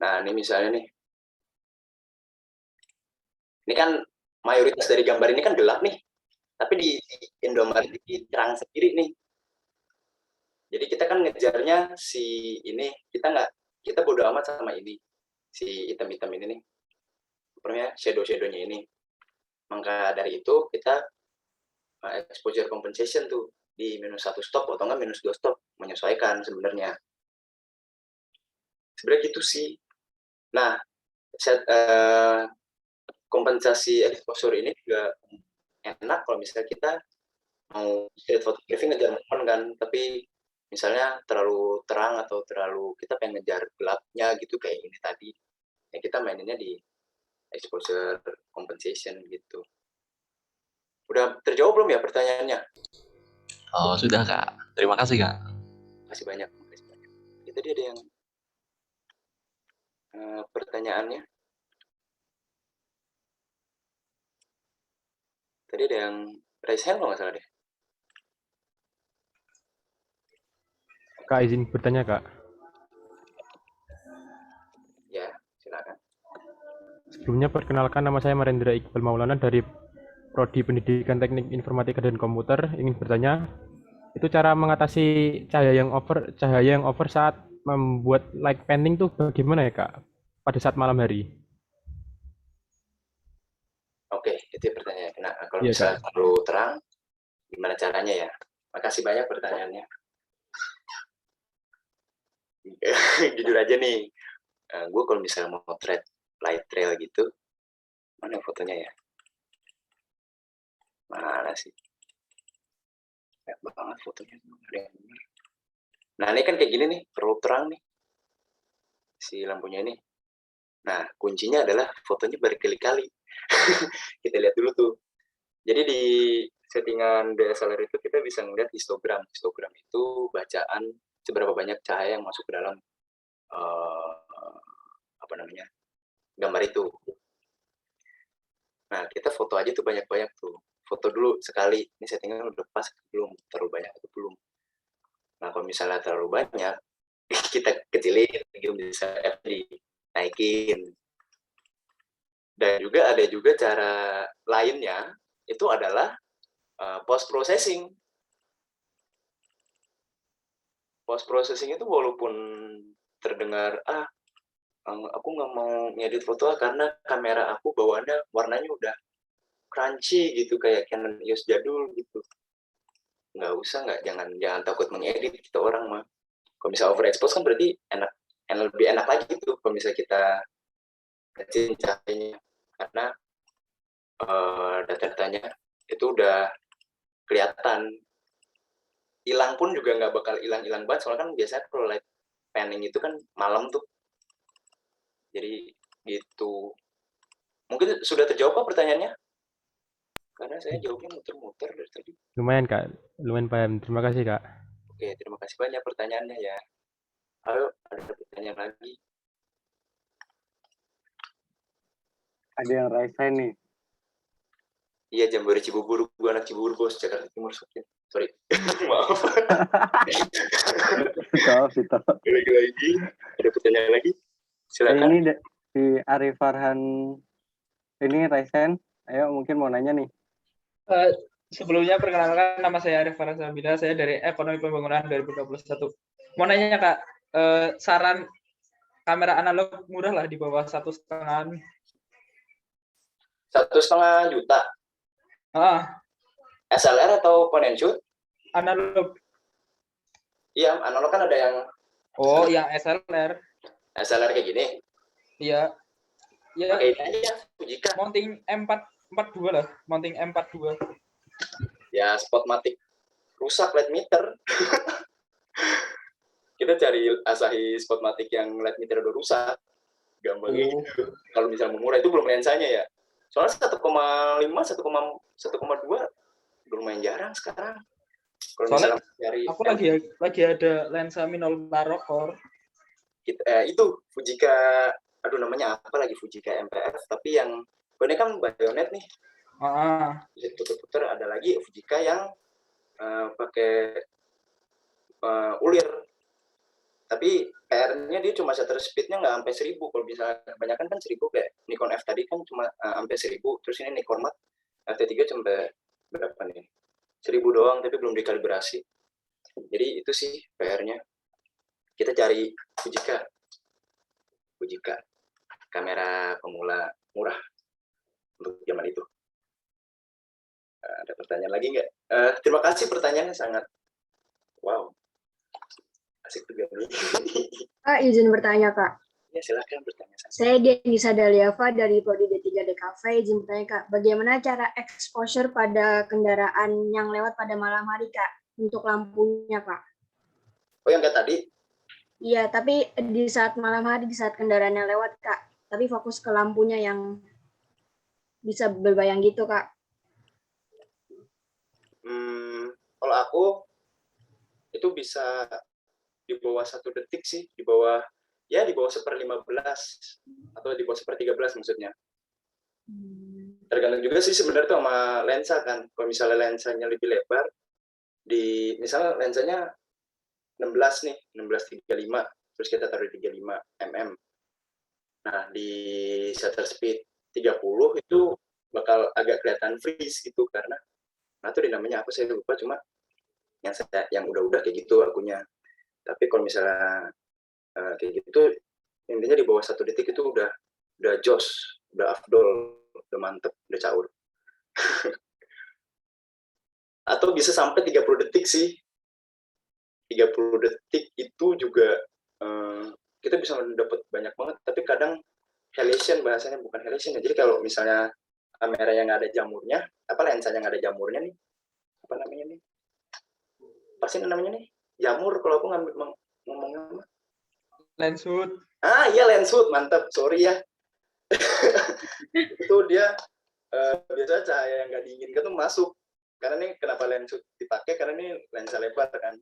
Nah, ini misalnya nih. Ini kan mayoritas dari gambar ini kan gelap nih. Tapi di Indomaret ini terang sendiri nih. Jadi kita kan ngejarnya si ini, kita bodo amat sama ini. Si hitam-hitam ini nih. Pokoknya shadow-shadownya ini. Maka dari itu kita exposure compensation tuh di -1 stop atau enggak -2 stop, menyesuaikan sebenarnya. Sebenarnya gitu sih. Nah, kompensasi exposure ini juga enak kalau misalnya kita mau street photography ngejar momen kan, tapi misalnya terlalu terang atau terlalu kita pengen ngejar gelapnya gitu kayak ini tadi, ya kita maininnya di exposure compensation gitu. Udah terjawab belum ya pertanyaannya?
Oh, sudah, Kak. Terima kasih, Kak.
Masih banyak. Ya, tadi ada yang pertanyaannya. Tadi ada yang raise hand kalau nggak salah deh.
Kak, izin bertanya, Kak.
Ya, silakan.
Sebelumnya perkenalkan, nama saya Marendra Iqbal Maulana dari Prodi Pendidikan Teknik Informatika dan Komputer. Ingin bertanya, itu cara mengatasi cahaya yang over saat membuat light painting tuh bagaimana ya, Kak? Pada saat malam hari.
Oke, itu pertanyaannya. Nah, kalau
Iya,
misalnya
Kak.
terlalu terang, gimana caranya ya? Makasih banyak pertanyaannya. Jujur aja nih, gue kalau misalnya mau motret light trail gitu, mana fotonya ya? Mana sih? Banyak banget fotonya. Ada yang bener. Nah, ini kan kayak gini nih, terlalu terang nih. Si lampunya ini. Nah, kuncinya adalah fotonya berkali-kali. Kita lihat dulu tuh. Jadi di settingan DSLR itu kita bisa ngeliat histogram. Histogram itu bacaan seberapa banyak cahaya yang masuk ke dalam gambar itu. Nah, kita foto aja tuh banyak-banyak tuh. Foto dulu sekali. Ini settingan udah pas belum? Terlalu banyak atau belum? Nah, kalau misalnya terlalu banyak, kita kecilin, bisa dinaikin. Dan juga ada juga cara lainnya, itu adalah post processing. Post processing itu walaupun terdengar aku nggak mau ngedit foto karena kamera aku bawaannya warnanya udah crunchy gitu kayak Canon EOS jadul gitu. Jangan takut mengedit kita orang mah. Kalau misalnya overexpose kan berarti lebih enak lagi tuh kalau misalnya kita kecil cahayanya. karena data-datanya itu udah kelihatan. Hilang pun juga nggak bakal hilang banget, soalnya kan biasanya kalau light panning itu kan malam tuh. Jadi gitu. Mungkin sudah terjawab Pak pertanyaannya? Karena saya jawabnya muter-muter dari tadi.
Lumayan Kak, lumayan paham. Terima kasih Kak.
Oke, terima kasih banyak pertanyaannya ya. Ayo, ada pertanyaan lagi.
Ada yang resign nih.
Iya, Jambore Cibubur. Gue anak Cibubur, Bos. Jakarta Timur. Sorry. Maaf.
Situ.
Lagi. Ada pertanyaan lagi? Silakan.
Ini si Arif Farhan ini resign. Ayo, mungkin mau nanya nih.
Sebelumnya perkenalkan, nama saya Arif Farhan Sabila, saya dari Ekonomi Pembangunan 2021. Mau nanya Kak, saran kamera analog murah lah di bawah 1,5
juta. SLR atau point and shoot?
Analog.
Iya, analog kan ada yang.
Oh, yang SLR.
SLR kayak gini.
Iya. Iya.
Kayak ini ya, Fujika.
Mounting M42 lah, mounting M42.
Ya, Spotmatic rusak LED meter. Kita cari Asahi Spotmatic yang LED meter udah rusak. Gampangnya gitu. Kalau misalnya murah itu belum lensanya ya. Soalnya 1,5, 1,2 udah lumayan jarang sekarang. Kalau misalnya cari
aku lagi ada lensa Minolta Rokkor.
Itu Fujika, aduh namanya apa lagi, Fujika MPF, tapi yang ini kan bayonet nih. Bisa puter-puter. Ada lagi Fujika yang pakai ulir. Tapi PR-nya dia cuma shutter speed-nya nggak sampai 1000. Kalau misalnya kebanyakan kan 1000 kayak Nikon F tadi kan cuma sampai 1000. Terus ini Nikon Mat F3 sampai berapa nih? 1000 doang, tapi belum dikalibrasi. Jadi itu sih PR-nya. Kita cari Fujika. Kamera pemula murah untuk zaman itu. Ada pertanyaan lagi nggak? Terima kasih, pertanyaannya sangat wow. Asik juga nih.
Kak, izin bertanya, Kak.
Ya, silakan bertanya.
Saya Denisa Daliava dari Prodi D3 DKV. Izin bertanya, Kak, bagaimana cara exposure pada kendaraan yang lewat pada malam hari, Kak, untuk lampunya, Pak?
Oh, yang kayak tadi?
Iya, tapi di saat malam hari, di saat kendaraannya lewat, Kak. Tapi fokus ke lampunya yang bisa berbayang gitu, Kak.
Kalau aku, itu bisa di bawah 1 detik sih, di bawah 1/15 atau di bawah 1/13 maksudnya. Tergantung juga sih sebenarnya tuh sama lensa kan. Kalau misalnya lensanya lebih lebar, misalnya lensanya 16 nih, 16-35, terus kita taruh di 35 mm. Nah, di shutter speed 30 itu bakal agak kelihatan freeze gitu, karena itu dinamanya apa saya lupa, cuma yang udah kayak gitu akunya. Tapi kalau misalnya kayak gitu, intinya di bawah 1 detik itu udah jos, udah afdol, udah mantep, udah caur. Atau bisa sampai 30 detik sih. 30 detik itu juga kita bisa mendapat banyak banget, tapi kadang halation bahasanya, bukan halation. Jadi kalau misalnya kamera yang ada jamurnya, lensa yang ada jamurnya nih, apa namanya nih? Pasti namanya nih? Jamur kalau aku ngomongnya apa?
Lens hood.
Iya, lens hood, mantap. Sorry ya. Itu dia biasanya cahaya yang nggak diinginkan tuh masuk. Karena nih kenapa lens hood dipakai? Karena ini lensa lebar kan,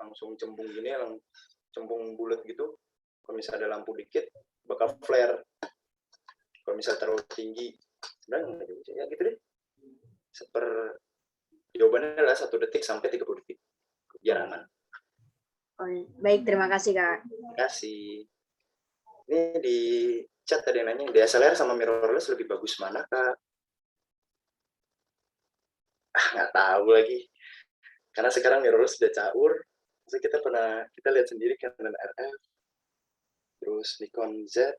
langsung cembung gini, cembung bulat gitu. Kalau misalnya ada lampu dikit, bakal flare. Kalau misalnya terlalu tinggi, sebenarnya ya gitu deh. Jawabannya adalah 1 detik sampai 30 detik. Biar aman.
Oh, baik, terima kasih, Kak.
Terima kasih. Ini di chat tadi nanya, DSLR sama mirrorless lebih bagus mana, Kak? Nggak tahu lagi. Karena sekarang mirrorless sudah caur. Terus kita lihat sendiri Canon RF, terus Nikon Z,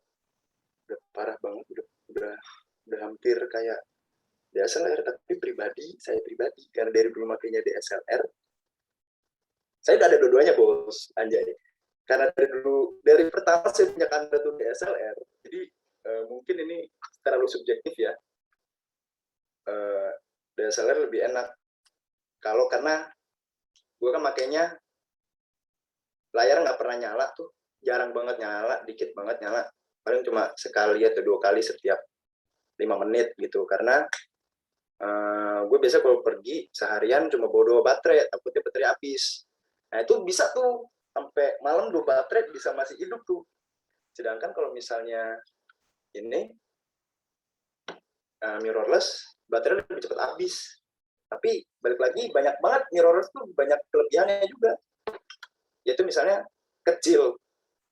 udah parah banget, udah hampir kayak DSLR. Tapi saya pribadi, karena dari dulu makanya DSLR, saya udah ada dua-duanya, Bos, anjay. Karena dari pertama saya punya kamera tuh DSLR, jadi mungkin ini terlalu subjektif ya. DSLR lebih enak. Karena gue kan makainya layar nggak pernah nyala tuh, jarang banget nyala, dikit banget nyala, paling cuma sekali atau 2 kali setiap 5 menit gitu. Karena gue biasa kalau pergi seharian cuma bawa 2 baterai, takutnya baterai habis. Nah itu bisa tuh sampai malam 2 baterai bisa masih hidup tuh. Sedangkan kalau misalnya ini mirrorless, baterai lebih cepat habis. Tapi balik lagi banyak banget mirrorless tuh banyak kelebihannya juga. Yaitu misalnya kecil,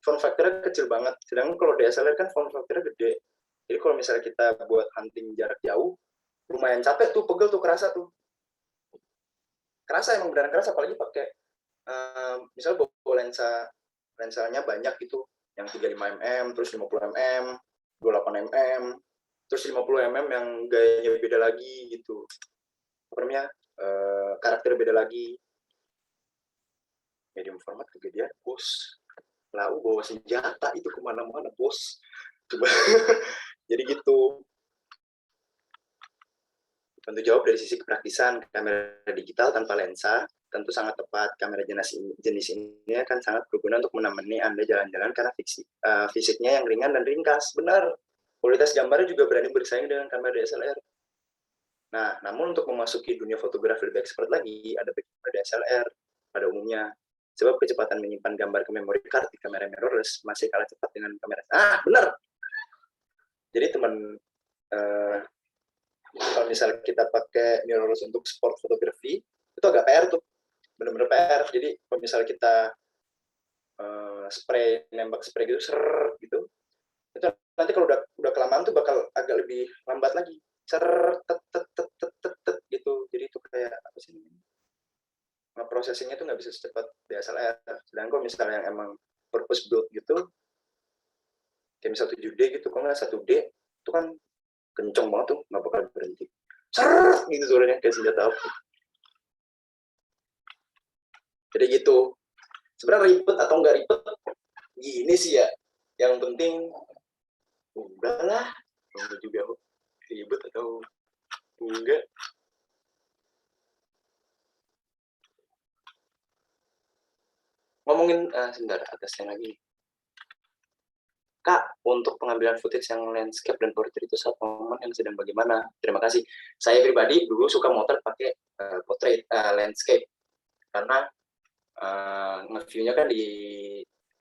form factor-nya kecil banget. Sedangkan kalau DSLR kan form factor-nya gede. Jadi kalau misalnya kita buat hunting jarak jauh, lumayan capek tuh, pegel tuh, kerasa tuh. Kerasa, emang beneran kerasa, apalagi pakai misalnya bawa lensanya banyak gitu, yang 35 mm, terus 50 mm, 28 mm, terus 50 mm yang gayanya beda lagi gitu. Apa namanya? Karakter beda lagi. Medium format kegedean, bos. Lau bawa senjata itu kemana-mana, bos. Coba. Jadi gitu. Untuk jawab dari sisi kepraktisan, kamera digital tanpa lensa tentu sangat tepat. Kamera jenis ini akan sangat berguna untuk menemani Anda jalan-jalan karena fisiknya yang ringan dan ringkas. Benar. Kualitas gambarnya juga berani bersaing dengan kamera DSLR. Nah, namun untuk memasuki dunia fotografi lebih expert lagi, ada kamera DSLR pada umumnya. Sebab kecepatan menyimpan gambar ke memory card di kamera mirrorless masih kalah cepat dengan kamera. Benar. Jadi kalau misalnya kita pakai mirrorless untuk sport fotografi, itu agak PR tuh. Benar-benar PR. Jadi kalau misalnya kita nembak spray gitu, gitu, itu nanti kalau udah kelamaan tuh bakal agak lebih lambat lagi. Gitu. Jadi itu kayak apa sih? Processingnya tuh nggak bisa secepat DSLR. Sedangkan kalau misalnya yang emang purpose build gitu, kayak misal 7D gitu, kalau nggak 1D, itu kan kenceng banget tuh, nggak bakal berhenti. Gitu suaranya, kayak senjata api. Jadi gitu. Sebenarnya ribet atau nggak ribet, gini sih ya. Yang penting, udahlah. Tunggu juga ribet atau enggak. Ngomongin sebentar atasnya lagi. Kak, untuk pengambilan footage yang landscape dan portrait itu saat momen yang sedang bagaimana? Terima kasih. Saya pribadi dulu suka motret pakai portrait landscape karena nge-view-nya kan di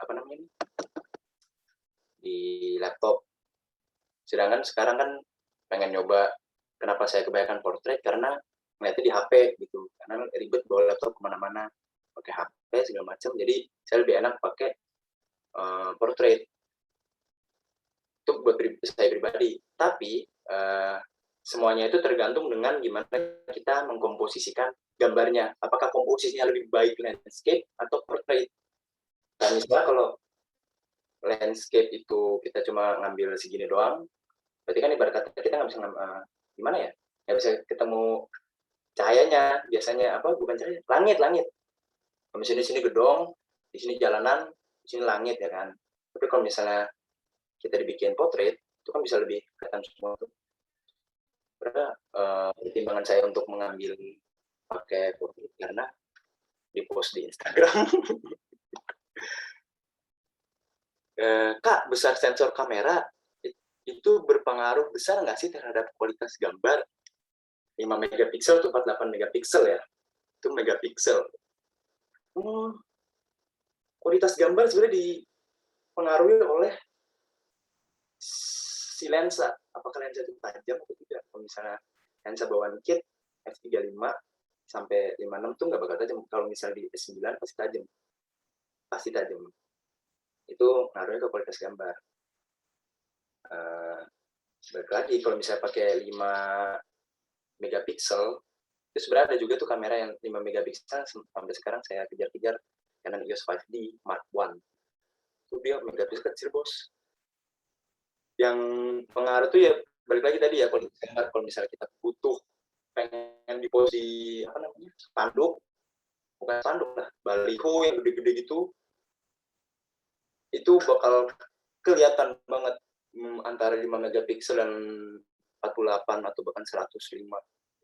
apa namanya? Di laptop. Sedangkan sekarang kan pengen nyoba. Kenapa saya kebanyakan portrait? Karena ngeliatnya di HP gitu. Karena ribet bawa laptop kemana-mana, pakai HP segala macam. Jadi saya lebih enak pakai portrait. Itu buat saya pribadi. Tapi semuanya itu tergantung dengan gimana kita mengkomposisikan gambarnya. Apakah komposisinya lebih baik landscape atau portrait? Nah, misalnya kalau landscape itu kita cuma ngambil segini doang, berarti kan ibarat kata kita nggak bisa gimana ya? Nggak bisa ketemu cahayanya. Biasanya apa? Bukan cahaya, langit. Kalau misalnya di sini gedung, di sini jalanan, di sini langit ya kan. Tapi kalau misalnya kita dibikin portrait, itu kan bisa lebih kelihatan semua tuh. Karena pertimbangan saya untuk mengambil pakai portrait karena di post di Instagram. Kak, besar sensor kamera itu berpengaruh besar nggak sih terhadap kualitas gambar? 5 megapiksel atau 48 megapiksel ya? Itu megapiksel. Kualitas gambar sebenarnya dipengaruhi oleh si lensa. Apakah lensa itu tajam atau tidak? Kalau misalnya lensa bawaan kit f3.5 sampai 56 tuh nggak bakal tajam. Kalau misalnya di S9 pasti tajam. Itu ngaruhnya ke kualitas gambar. Balik lagi kalau misalnya pakai 5 megapiksel, itu sebenarnya ada juga tuh kamera yang 5 megapiksel sampai sekarang saya kejar-kejar, Canon EOS 5D Mark I. Itu dia megapiksel kecil, bos. Yang pengaruh tuh ya balik lagi tadi ya, kalau misalnya kita butuh pengen di posisi apa namanya, bukan spanduk lah, baliho yang gede-gede gitu, itu bakal kelihatan banget antara 5 megapiksel dan 48 atau bahkan 105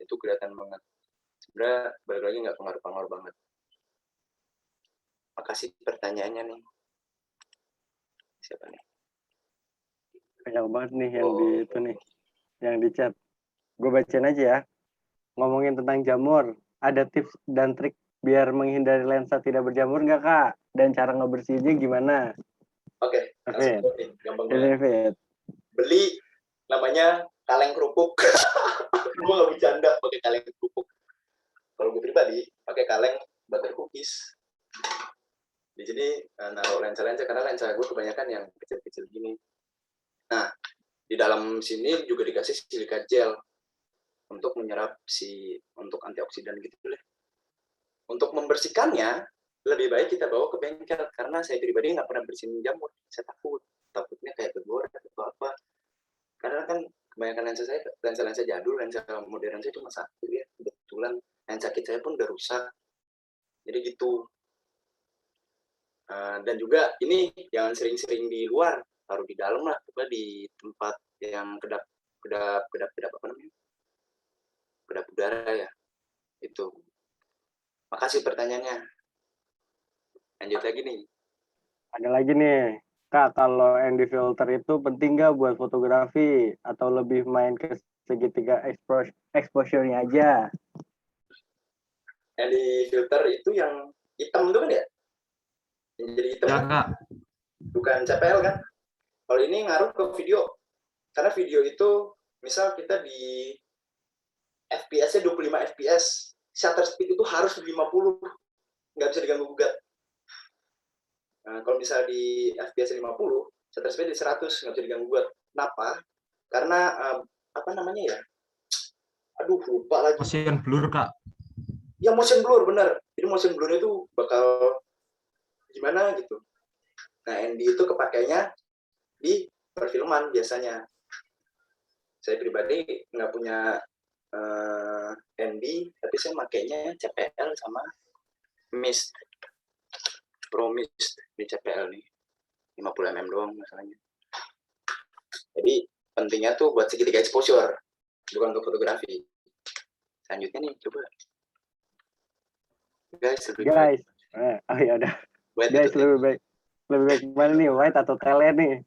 itu kelihatan banget. Sebenarnya balik lagi nggak pengaruh-pengaruh banget. Makasih pertanyaannya nih. Siapa nih?
Banyak banget nih yang di itu nih, yang di chat. Gue bacain aja ya. Ngomongin tentang jamur, ada tips dan trik biar menghindari lensa tidak berjamur nggak Kak? Dan cara ngebersihinnya gimana?
Oke, langsung nih, gampang banget.
David.
Beli namanya kaleng kerupuk. Gue nggak bercanda pakai kaleng kerupuk. Kalau gue pribadi pakai kaleng butter cookies. Di sini naruh lensa-lensa karena lensa gue kebanyakan yang kecil-kecil gini. Nah, di dalam sini juga dikasih silika gel untuk menyerap untuk antioksidan gitu deh. Untuk membersihkannya lebih baik kita bawa ke bengkel karena saya pribadi nggak pernah bersihin jamur. Saya takutnya kayak kegores atau apa. Karena kan kebanyakan lensa jadul, lensa modern saya cuma satu ya. Kebetulan lensa kit saya pun udah rusak. Jadi gitu. Dan juga ini jangan sering-sering di luar, taruh di dalam lah, coba di tempat yang kedap apa namanya? Kedap udara ya. Itu. Makasih pertanyaannya. Lanjut lagi nih.
Ada lagi nih. Kak, kalau ND filter itu penting nggak buat fotografi atau lebih main ke segitiga exposure-nya aja?
ND filter itu yang hitam itu kan ya? Yang jadi hitam
Ya,
kan?
Kak.
Bukan CPL kan? Kalau ini ngaruh ke video. Karena video itu, misal kita di FPS-nya 25 FPS, shutter speed itu harus 50. Nggak bisa diganggu-gugat. Nah, kalau misalnya di FPS 50, shutter speed di 100, nggak bisa diganggu-gugat. Kenapa? Karena, apa namanya ya? Aduh, lupa lagi.
Motion blur, Kak.
Ya, motion blur, bener. Jadi motion blur itu bakal gimana gitu. Nah, ND itu kepakainya di perfilman biasanya. Saya pribadi nggak punya ND, tapi saya makainya CPL sama mist. Pro mist di CPL nih. 50 mm doang masalahnya. Jadi pentingnya tuh buat segitiga exposure, bukan untuk fotografi. Selanjutnya nih, coba. Guys.
Oh ya udah.
White
Guys, lebih baik mana nih, white atau tele nih?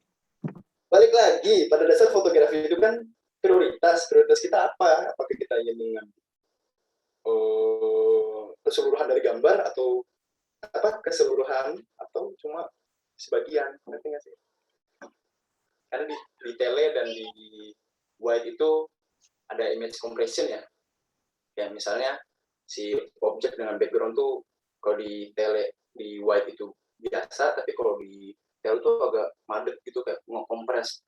Balik lagi, pada dasar fotografi itu kan prioritas kita apa? Apakah kita ingin mengambil keseluruhan dari gambar atau apa keseluruhan atau cuma sebagian, ngerti nggak sih? Karena di tele dan di white itu ada image compression ya. Ya misalnya si objek dengan background tuh kalau di tele di white itu biasa, tapi kalau di tele tuh agak madet gitu kayak nge-compress.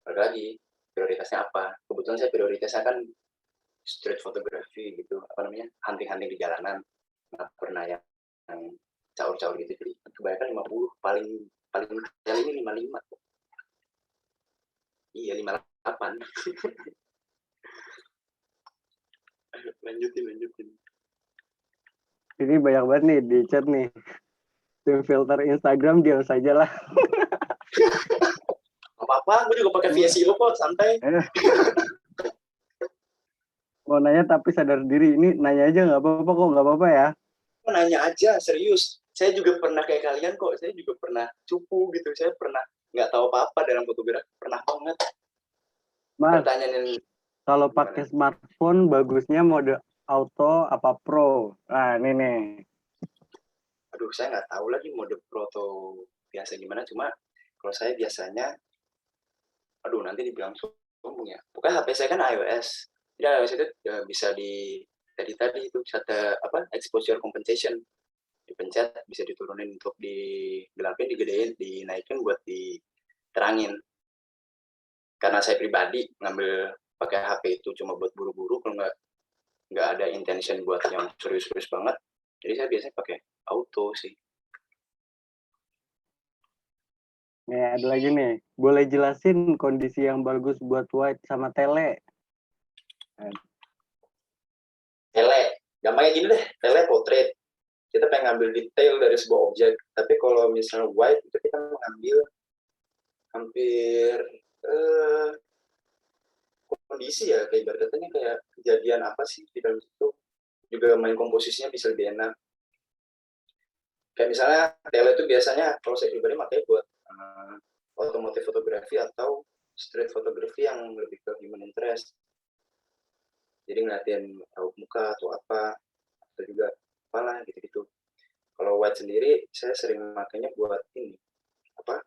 Lagi prioritasnya apa? Kebetulan saya prioritasnya kan street photography gitu, apa namanya, hunting-hunting di jalanan, nggak pernah yang caur-caur gitu. Jadi kebanyakan 50, paling kali ini 55. Iya 58. lanjutin.
Ini banyak banget nih di chat nih. Tim filter Instagram diam saja lah.
Apa-apa, gue juga pakai VSCO kok, santai.
Mau nanya tapi sadar diri, ini nanya aja nggak apa-apa kok, nggak apa-apa ya.
Nanya aja, serius. Saya juga pernah kayak kalian kok, saya juga pernah cupu gitu, saya pernah nggak tahu apa-apa dalam fotografi, pernah banget.
Mas,
pertanyaan
kalau pakai smartphone bagusnya mode auto apa pro? Nah, ini nih.
Aduh, saya nggak tahu lagi mode pro atau biasa gimana, cuma kalau saya biasanya, aduh nanti dibilang sombong ya. Pokoknya HP saya kan iOS. Jadi iOS itu bisa di tadi itu ada apa exposure compensation, dipencet bisa diturunin untuk digelapin, digedein, dinaikin buat diterangin. Karena saya pribadi ngambil pakai HP itu cuma buat buru-buru, kalau nggak ada intention buat yang serius-serius banget. Jadi saya biasanya pakai auto sih.
Nih, ada lagi nih. Boleh jelasin kondisi yang bagus buat white sama tele?
Tele, gampangnya gini deh, tele portrait. Kita pengen ngambil detail dari sebuah objek. Tapi kalau misalnya white, itu kita mengambil hampir kondisi ya, kayak ibaratnya kayak kejadian apa sih di dalam itu, juga main komposisinya bisa lebih enak. Kayak misalnya tele itu biasanya kalau saya pribadi makanya buat otomotif fotografi atau street fotografi yang lebih ke human interest. Jadi ngeliatin raut muka atau apa, atau juga apalah gitu-gitu. Kalau white sendiri saya sering makanya buat ini apa,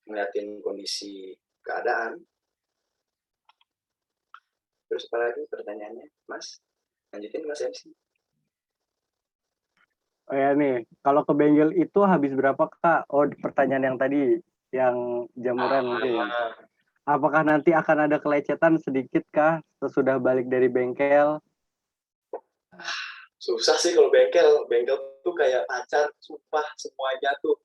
ngeliatin kondisi keadaan. Terus apa lagi pertanyaannya, Mas? Lanjutin Mas MC.
Oh ya nih, kalau ke bengkel itu habis berapa Kak? Oh, pertanyaan yang tadi, yang jamuran mungkin. Apakah nanti akan ada kelecetan sedikit kah sesudah balik dari bengkel?
Susah sih kalau bengkel. Bengkel tuh kayak pacar, sumpah semuanya tuh.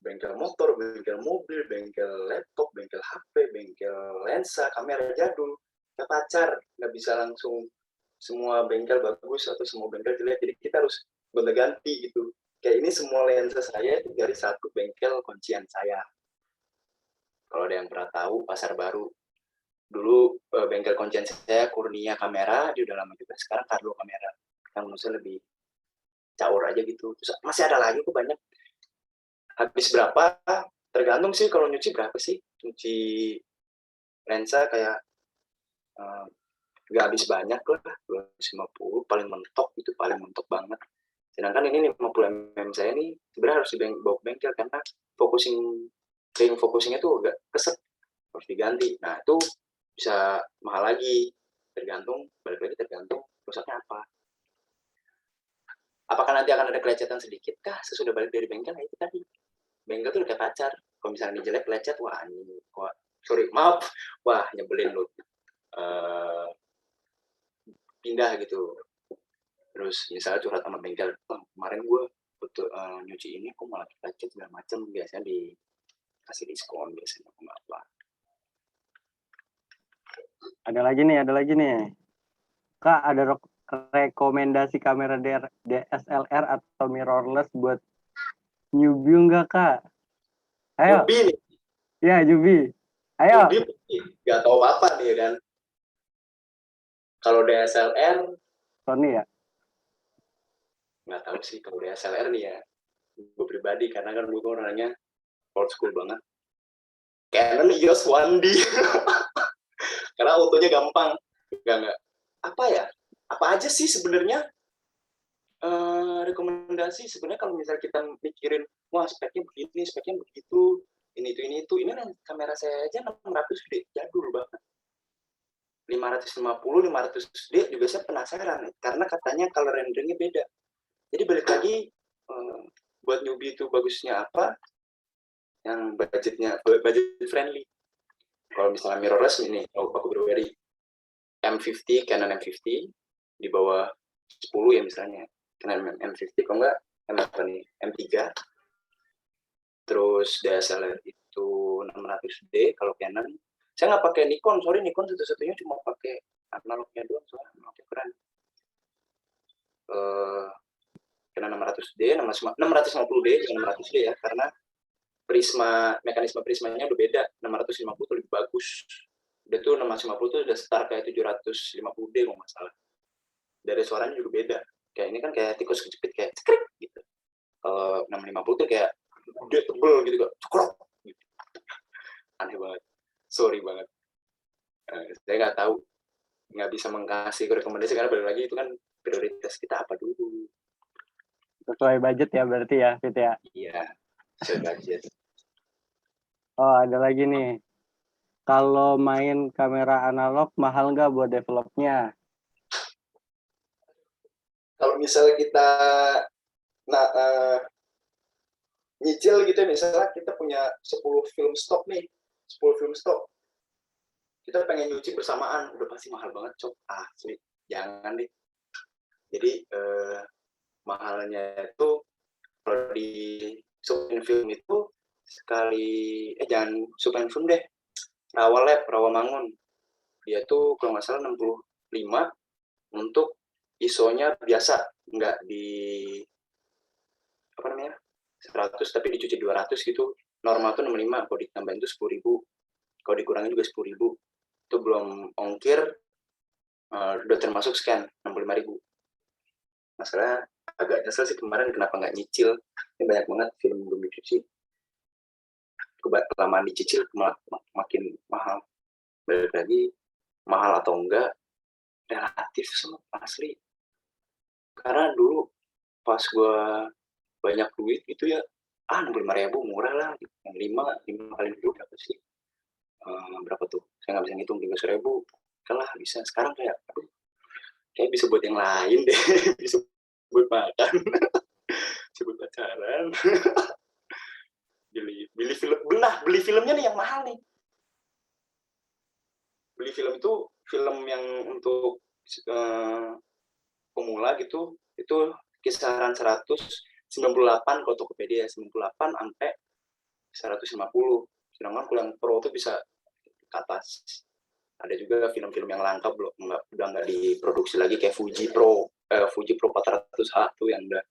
Bengkel motor, bengkel mobil, bengkel laptop, bengkel HP, bengkel lensa, kamera jadul. Kayak pacar, nggak bisa langsung semua bengkel bagus atau semua bengkel jelek. Jadi kita harus gonta-ganti gitu. Kayak ini semua lensa saya itu dari satu bengkel kuncian saya. Kalau ada yang pernah tahu, Pasar Baru. Dulu bengkel kuncian saya Kurnia Kamera, dia udah lama juga. Sekarang Carlo Kamera. Yang menurut lebih caur aja gitu. Terus masih ada lagi kok banyak. Habis berapa? Tergantung sih kalau nyuci berapa sih. Nyuci lensa kayak nggak habis banyak lah. 250 paling mentok, itu paling mentok banget. Sedangkan ini 50 mm saya nih sebenarnya harus dibawa ke bengkel karena ring focusingnya tuh agak keset, harus diganti. Nah itu bisa mahal lagi, balik lagi tergantung rusaknya apa. Apakah nanti akan ada kelecetan sedikit kah sesudah balik dari bengkel? Nah, itu tadi, bengkel tuh udah kayak pacar. Kalau misalnya ini jelek, lecet, wah ini, wah nyebelin lu, pindah gitu. Terus misalnya curhat sama bengkel, kemarin gue butuh nyuci ini, kok malah lecet segala macam. Biasanya dikasih diskon, biasanya apa.
Ada lagi nih. Kak, ada rekomendasi kamera DSLR atau mirrorless buat newbie nggak Kak? Ayo.
Newbie nih.
Ya, newbie. Ayo.
Newbie nggak tahu apa nih kan. Kalau DSLR
Sony ya?
Nggak tahu sih kalau DSLR nih ya. Gue pribadi karena kan gue orangnya old school banget. Canon EOS 1D. Karena autonya gampang. Enggak. Apa ya? Apa aja sih sebenarnya rekomendasi sebenarnya kalau misalnya kita mikirin, wah speknya begini, speknya begitu, ini kan kamera saya aja 600D, jadul banget. 550, 500D juga saya penasaran karena katanya color renderingnya beda. Jadi balik lagi buat newbie itu bagusnya apa? Yang budget friendly. Kalau misalnya mirrorless ini, aku pribadi M50, Canon M50 di bawah 10 ya misalnya, Canon M50, kalau enggak M3. Terus DSLR itu 600D kalau Canon. Saya nggak pakai Nikon, sorry, Nikon satu-satunya cuma pakai analognya doang, soalnya oke keren. Canon 600D, 650D, jangan 600D ya, karena mekanisme prismanya udah beda. 650 tuh lebih bagus. Udah tuh 650 tuh udah start kayak 750D kalau nggak salah. Dari suaranya juga beda. Kayak ini kan kayak tikus kejepit kayak cekrek gitu. Kalau 650 tuh kayak gede tebel gitu kok, cekrok gitu. Aneh banget. Sorry banget. Saya nggak tahu, nggak bisa mengkasih rekomendasi karena balik lagi itu kan prioritas kita apa dulu.
Sesuai budget ya berarti ya, Fit ya?
Iya, sesuai budget.
Oh, ada lagi nih. Kalau main kamera analog, mahal nggak buat developnya?
Kalau misalnya kita nyicil gitu, misalnya kita punya 10 film stok nih, 10 film stok. Kita pengen nyuci bersamaan, udah pasti mahal banget, Cok. Asli, jangan deh. Jadi, mahalnya itu, kalau di Super Film itu, jangan Super Film deh, Rawamangun. Dia tuh kalau nggak salah 65 untuk ISO-nya biasa, nggak di 100 tapi dicuci 200 gitu. normal tuh 65, kalau ditambahin tuh 10.000, kalau dikurangin juga 10.000. Itu belum ongkir, udah termasuk scan 65.000. Masalah agak nyesel sih kemarin kenapa nggak nyicil. Ini banyak banget film belum dicuci. Kelamaan dicicil makin mahal. Balik lagi, mahal atau enggak relatif sama asli. Karena dulu pas gue banyak duit itu ya 65.000 murah lah. 5 kali dulu berapa sih? Berapa tuh? Saya nggak bisa ngitung, 13.000 kalah bisa. Sekarang kayak aduh, kayak bisa buat yang lain deh. Bisa buat makan, bisa buat pacaran. beli film, beli filmnya nih yang mahal nih. Beli film itu film yang untuk pemula gitu, itu kisaran 198 kalau Tokopedia, 98 sampai 150. Sedangkan kalau yang pro itu bisa ke atas. Ada juga film-film yang langka udah nggak diproduksi lagi kayak Fuji Pro 400H tuh yang udah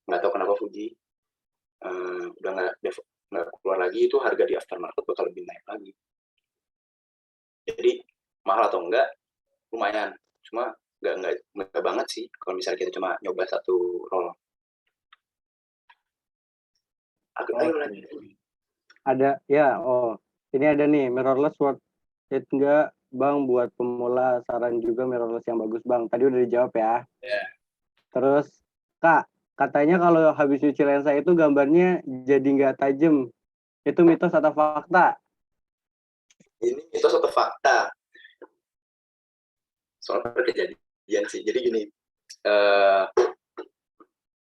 nggak tahu kenapa Fuji udah nggak keluar lagi, itu harga di aftermarket bakal lebih naik lagi. Jadi mahal atau enggak lumayan, cuma nggak banget sih kalau misalnya kita cuma nyoba satu roll.
Ada ya, ini ada nih mirrorless worth it enggak Bang buat pemula, saran juga mirrorless yang bagus Bang. Tadi udah dijawab ya.
Yeah.
Terus Kak, katanya kalau habis cuci lensa itu gambarnya jadi nggak tajam. Itu mitos atau fakta?
Ini mitos atau fakta? Soal kejadian sih. Jadi gini,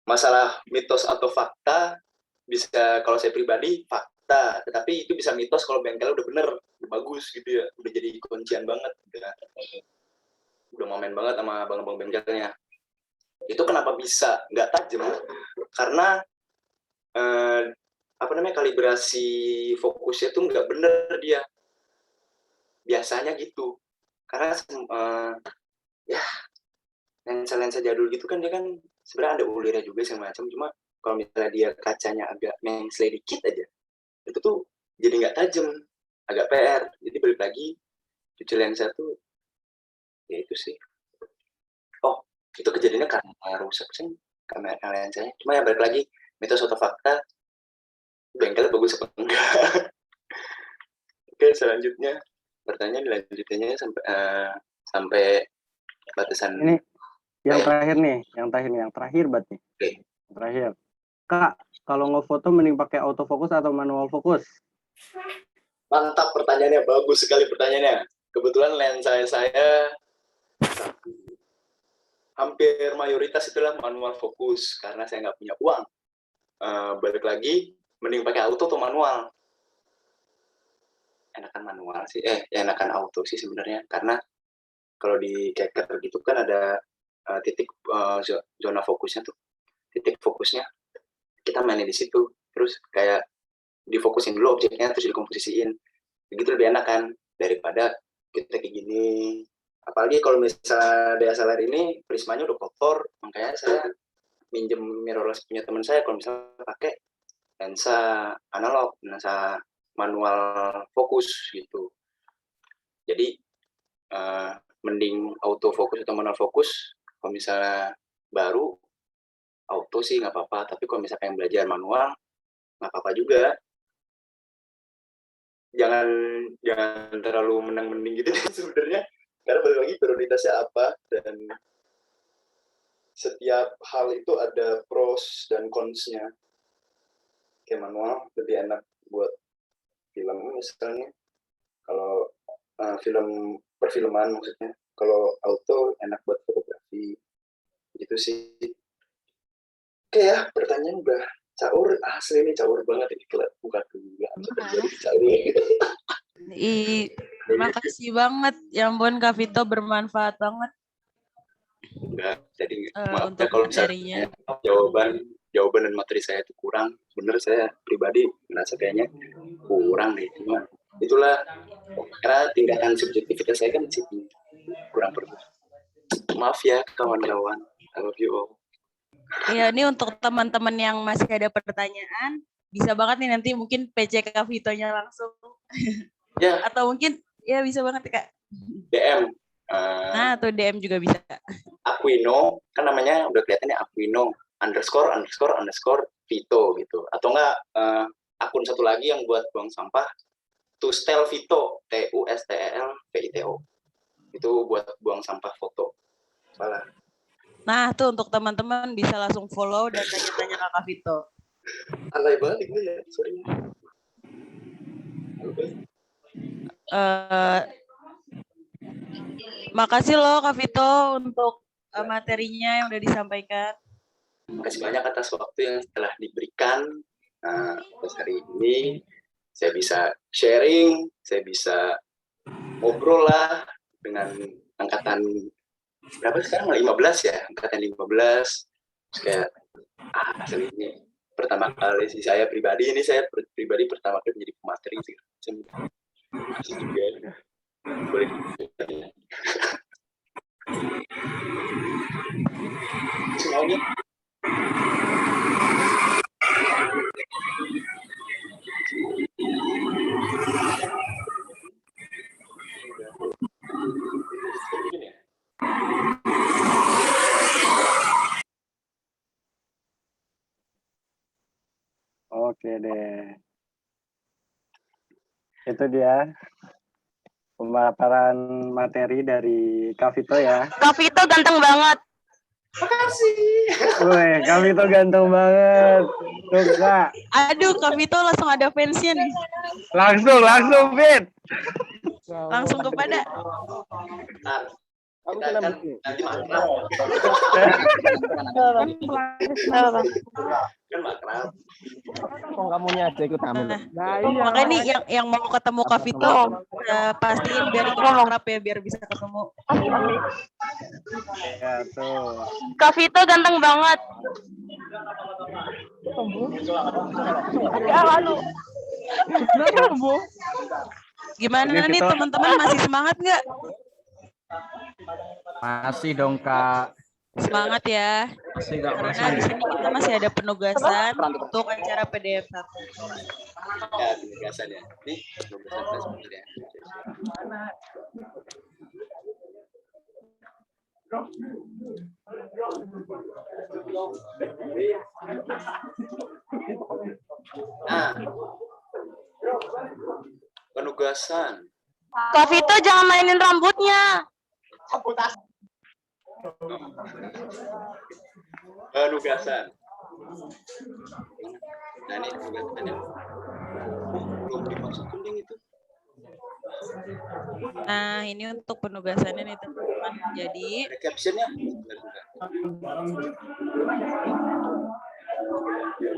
masalah mitos atau fakta bisa, kalau saya pribadi fakta, tetapi itu bisa mitos kalau bengkel udah bener, udah bagus gitu ya, udah jadi kuncian banget, udah momen banget sama abang-abang bengkelnya. Itu kenapa bisa nggak tajam? Karena kalibrasi fokusnya tuh nggak bener dia. Biasanya gitu. Karena ya lensa-lensa jadul gitu kan dia kan sebenarnya ada ulirnya juga segala macam, cuma kalau misalnya dia kacanya agak mengsle dikit aja, itu tuh jadi nggak tajam, agak PR. Jadi balik lagi cuci lensa tuh ya itu sih. Oh, itu kejadiannya karena rusak sih kamera lensanya. Cuma ya balik lagi mitos atau fakta, bengkel bagus apa enggak. Oke, selanjutnya pertanyaan dilanjutinnya sampai batasan
ini yang terakhir nih, yang terakhir banget nih.
Okay.
Terakhir. Kak, kalau ngefoto mending pakai autofocus atau manual fokus?
Mantap pertanyaannya, bagus sekali pertanyaannya. Kebetulan lensa saya hampir mayoritas itulah manual fokus karena saya nggak punya uang. Balik lagi, mending pakai auto atau manual? Enakan manual sih, enakan auto sih sebenarnya, karena kalau di Keker gitu kan ada titik zona fokusnya tuh, titik fokusnya kita mainnya di situ, terus kayak difokusin dulu objeknya terus dikomposisiin, begitu lebih enak kan daripada kita kayak gini. Apalagi kalau misalnya DSLR ini prismanya udah kotor, makanya saya minjem mirrorless punya teman saya kalau misalnya pakai lensa analog, lensa manual fokus gitu. Jadi mending auto fokus atau manual fokus. Kalau misalnya baru auto sih nggak apa-apa, tapi kalau misalnya pengen belajar manual nggak apa-apa juga. Jangan terlalu menang-mending gitu sebenarnya, karena balik lagi prioritasnya apa, dan setiap hal itu ada pros dan cons-nya. Kayak manual lebih enak buat film misalnya, kalau film perfilman maksudnya. Kalau auto enak buat fotografi gitu sih. Oke ya, pertanyaan udah caur, asli ini caur banget ini, buka dulu caur.
Makasih banget, ya ampun Kak Vito, bermanfaat banget.
Enggak, jadi maaf
untuk
ya kalau misalnya jawaban dan materi saya itu kurang. Bener, saya pribadi merasa kayaknya kurang deh, cuma itulah karena tingkatan subjektivitas saya kan di situ, kurang perlu. Maaf ya kawan-kawan, I love you all.
Iya, ini untuk teman-teman yang masih ada pertanyaan, bisa banget nih nanti mungkin PC Kak Vito-nya langsung.
Ya.
Atau mungkin ya bisa banget Kak.
DM.
Nah, atau DM juga bisa.
Aquino, kan namanya udah kelihatan ya, Aquino __ Vito gitu. Atau enggak akun satu lagi yang buat buang sampah, Tustel Vito, TUSTEL VITO. Itu buat buang sampah foto. Salah.
Nah, tuh untuk teman-teman bisa langsung follow dan tanya-tanya Kakak Vito.
Alay banget ini ya, sorry.
Makasih loh Kak Vito untuk materinya yang udah disampaikan.
Makasih banyak atas waktu yang telah diberikan. Atas hari ini saya bisa sharing, saya bisa ngobrol lah dengan angkatan berapa sekarang? 15 ya, angkatan 15. Kayak asli ini pertama kali sih saya pribadi pertama kali menjadi pemateri sih. Asli juga. Boleh ditanya. Semuanya.
Oke deh. Itu dia pemaparan materi dari Kak Vito ya.
Kak Vito ganteng banget.
Makasih.
Woi, Kak Vito ganteng banget. Tuh, Kak.
Aduh, Kak Vito langsung ada fansnya nih.
Langsung, Fit.
Langsung kepada.
Kita kan nanti makrab. Kan makrab.
Kok kamunya aja ikut ambil?
Makanya nih yang mau ketemu Kak Vito pastiin biar ikut makrab ya biar bisa ketemu.
Ya tuh.
Kak Vito ganteng banget.
Gimana nih teman-teman, masih semangat nggak?
Masih dong Kak.
Semangat ya. Karena di sini kita masih ada penugasan untuk acara PDF 1.
Ya, penugasan ya. Nih, penugasan sebenarnya. Nah, penugasan.
Kak Vito jangan mainin rambutnya.
Penugasan. Nah, ini penugasannya. Belum dimasukin ding itu.
Nah, ini untuk penugasannya nih teman-teman. Jadi
captionnya.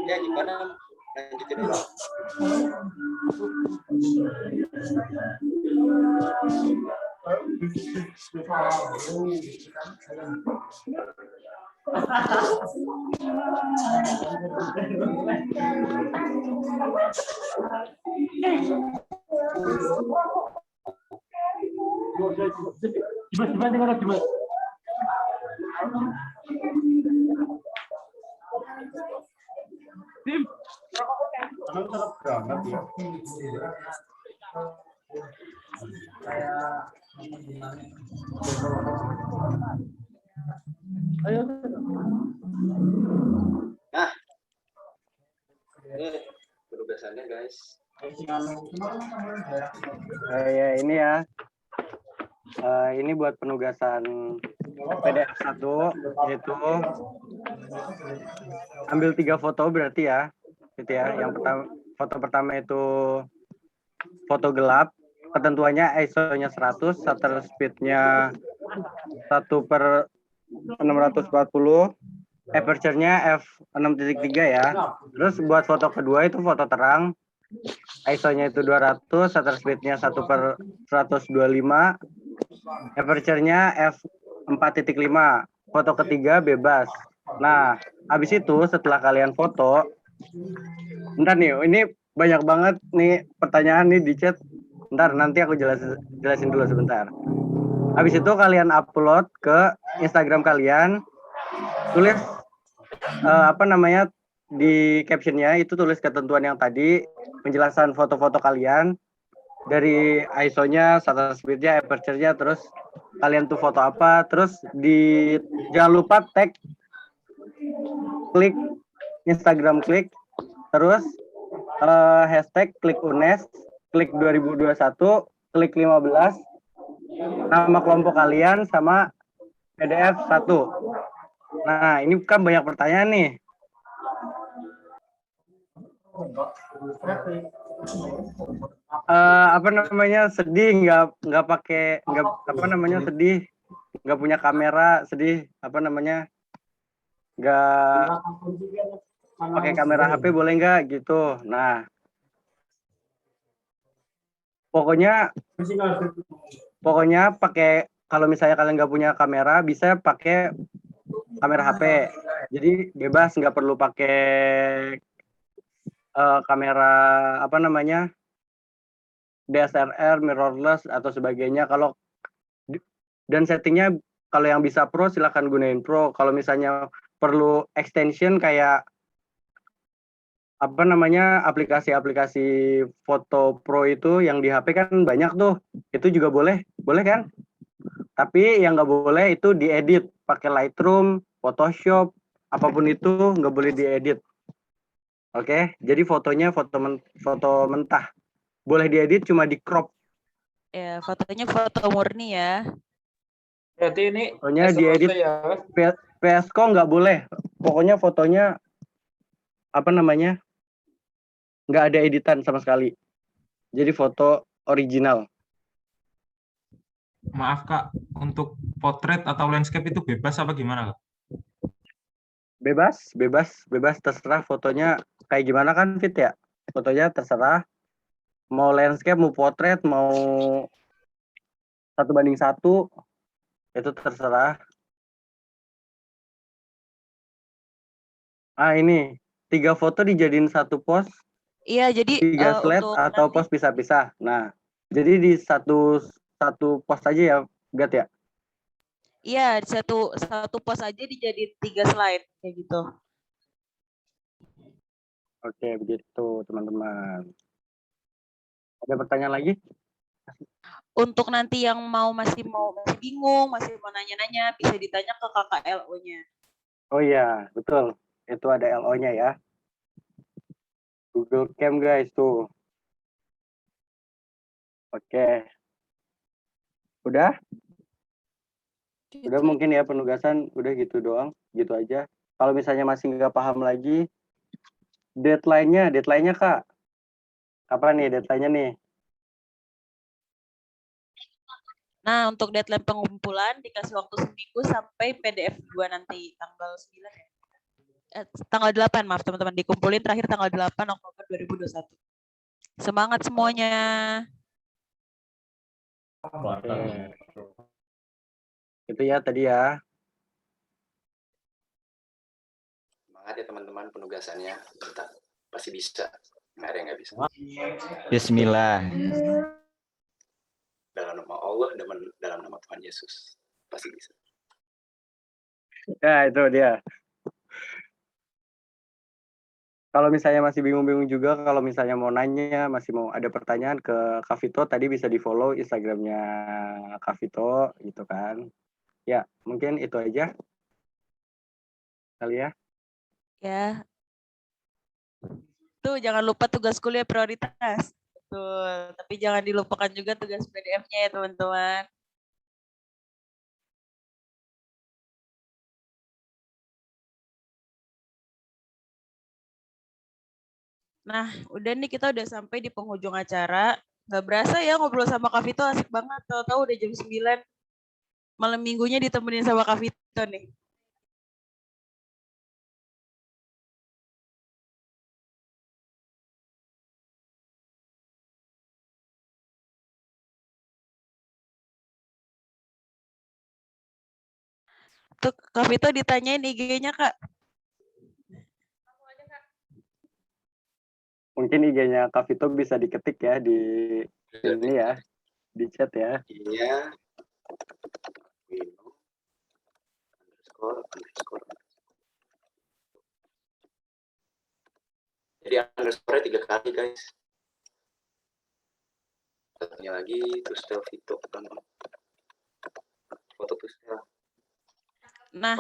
Ya, gimana? Lanjutin aja. Nah, ini penugasannya guys.
Ya ini ya. Ini buat penugasan PDF 1 yaitu ambil 3 foto berarti ya. Gitu ya. Yang pertama, foto pertama itu foto gelap. Ketentuannya ISO-nya 100, shutter speed-nya 1/640, aperture-nya f6.3 ya. Terus buat foto kedua itu foto terang, ISO-nya itu 200, shutter speed-nya 1/125, aperture-nya f4.5. Foto ketiga bebas. Nah, habis itu setelah kalian foto, bentar nih, ini banyak banget nih pertanyaan nih di chat. Bentar, nanti aku jelasin dulu sebentar. Habis itu kalian upload ke Instagram kalian, tulis di captionnya itu tulis ketentuan yang tadi, penjelasan foto-foto kalian dari ISO-nya, shutter speed-nya, aperture-nya, terus kalian tuh foto apa, terus jangan lupa tag klik Instagram klik, terus hashtag klik UNES, klik 2021, klik 15, nama kelompok kalian sama PDF 1. Nah, ini kan banyak pertanyaan nih. Apa namanya, sedih nggak pakai, nggak apa namanya, sedih nggak punya kamera, sedih apa namanya, nggak pakai kamera HP boleh nggak gitu. Nah, pokoknya pakai, kalau misalnya kalian nggak punya kamera bisa pakai kamera HP. Jadi bebas, nggak perlu pakai kamera apa namanya, DSLR, mirrorless atau sebagainya. Kalau dan settingnya kalau yang bisa pro silahkan gunain pro. Kalau misalnya perlu extension kayak apa namanya, aplikasi-aplikasi foto pro itu yang di HP kan banyak tuh, itu juga boleh kan? Tapi yang nggak boleh itu diedit pakai Lightroom, Photoshop, apapun itu nggak boleh diedit. Oke, jadi fotonya foto mentah. Boleh diedit cuma di crop.
Ya, fotonya foto murni ya.
Berarti ini
Fotonya diedit
ya.
PSCO nggak boleh. Pokoknya fotonya apa namanya, nggak ada editan sama sekali. Jadi foto original.
Maaf Kak, untuk potret atau landscape itu bebas apa gimana Kak?
Bebas, terserah fotonya kayak gimana kan, Fit ya. Fotonya terserah. Mau landscape, mau potret, mau 1:1, itu terserah. Ini 3 foto dijadiin 1 pos.
Iya, jadi
3 slide atau pos pisah-pisah. Nah, jadi di satu pos aja ya, Gat ya?
Iya, satu pos aja dijadiin 3 slide kayak gitu.
Oke, begitu teman-teman. Ada pertanyaan lagi?
Untuk nanti yang masih bingung, masih mau nanya-nanya, bisa ditanya ke kakak LO-nya.
Oh iya, betul. Itu ada LO-nya ya. Google Cam guys tuh. Oke. Udah mungkin ya penugasan, udah gitu doang, gitu aja. Kalau misalnya masih nggak paham lagi, deadline-nya Kak. Kapan nih deadline-nya nih?
Nah, untuk deadline pengumpulan dikasih waktu seminggu sampai PDF 2 nanti tanggal 9 ya. Tanggal 8, maaf teman-teman, dikumpulin terakhir tanggal 8 Oktober 2021. Semangat semuanya.
Itu ya tadi ya.
Semangat ya teman-teman penugasannya. Kita pasti bisa. Nggak ada yang nggak bisa.
Bismillah.
Dalam nama Allah, dalam nama Tuhan Yesus. Pasti bisa.
Ya, itu dia. Kalau misalnya masih bingung-bingung juga, kalau misalnya mau nanya, masih mau ada pertanyaan ke Kak Vito, tadi bisa di-follow Instagramnya Kak Vito, gitu kan. Ya, mungkin itu aja. Kali ya.
Ya. Tuh, jangan lupa tugas kuliah prioritas. Betul. Tapi jangan dilupakan juga tugas PDF-nya ya, teman-teman. Nah, udah nih kita udah sampai di penghujung acara. Gak berasa ya ngobrol sama Kak Vito, asik banget. Tahu-tahu udah jam 9. Malam minggunya ditemenin sama Kak Vito nih. Tuh, Kak Vito ditanyain IG-nya, Kak.
Mungkin IG-nya Kak Vito bisa diketik ya di ini ya, di chat ya.
Iya. underscore 3 kali guys. Satunya lagi Tustel Vito kan. Foto Tustel.
Nah,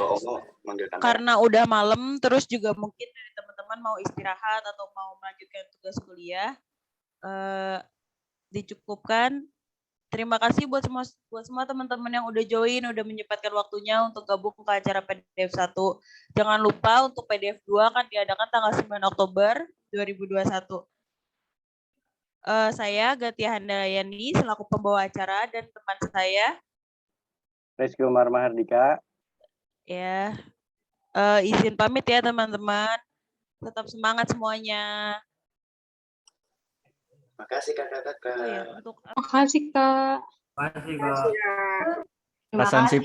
manggil kamera.
karena udah malam, terus juga mungkin dari teman-teman mau istirahat atau mau melanjutkan tugas kuliah, dicukupkan. Terima kasih buat semua teman-teman yang udah join, udah menyempatkan waktunya untuk gabung ke acara PDF 1. Jangan lupa untuk PDF 2 akan diadakan tanggal 9 Oktober 2021. Saya Gatia Handayani selaku pembawa acara dan teman saya
Rizky Umar Mahardika.
ya. Izin pamit ya teman-teman. Tetap semangat semuanya.
Makasih kakak-kakak.
Oh ya, untuk
Makasih Kak.
Makasih Kak.
Presensi.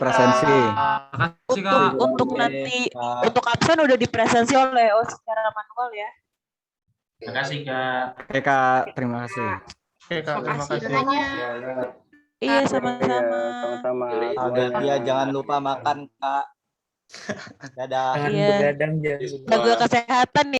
untuk nanti untuk absen udah dipresensi oleh secara manual ya.
Terima kasih Kak.
Oke Kak, terima kasih.
Oke Kak, terima kasih.
Iya, sama-sama.
Sama-sama.
Gatia jangan lupa makan Kak. Dadah.
Iya. Jaga kesehatan nih.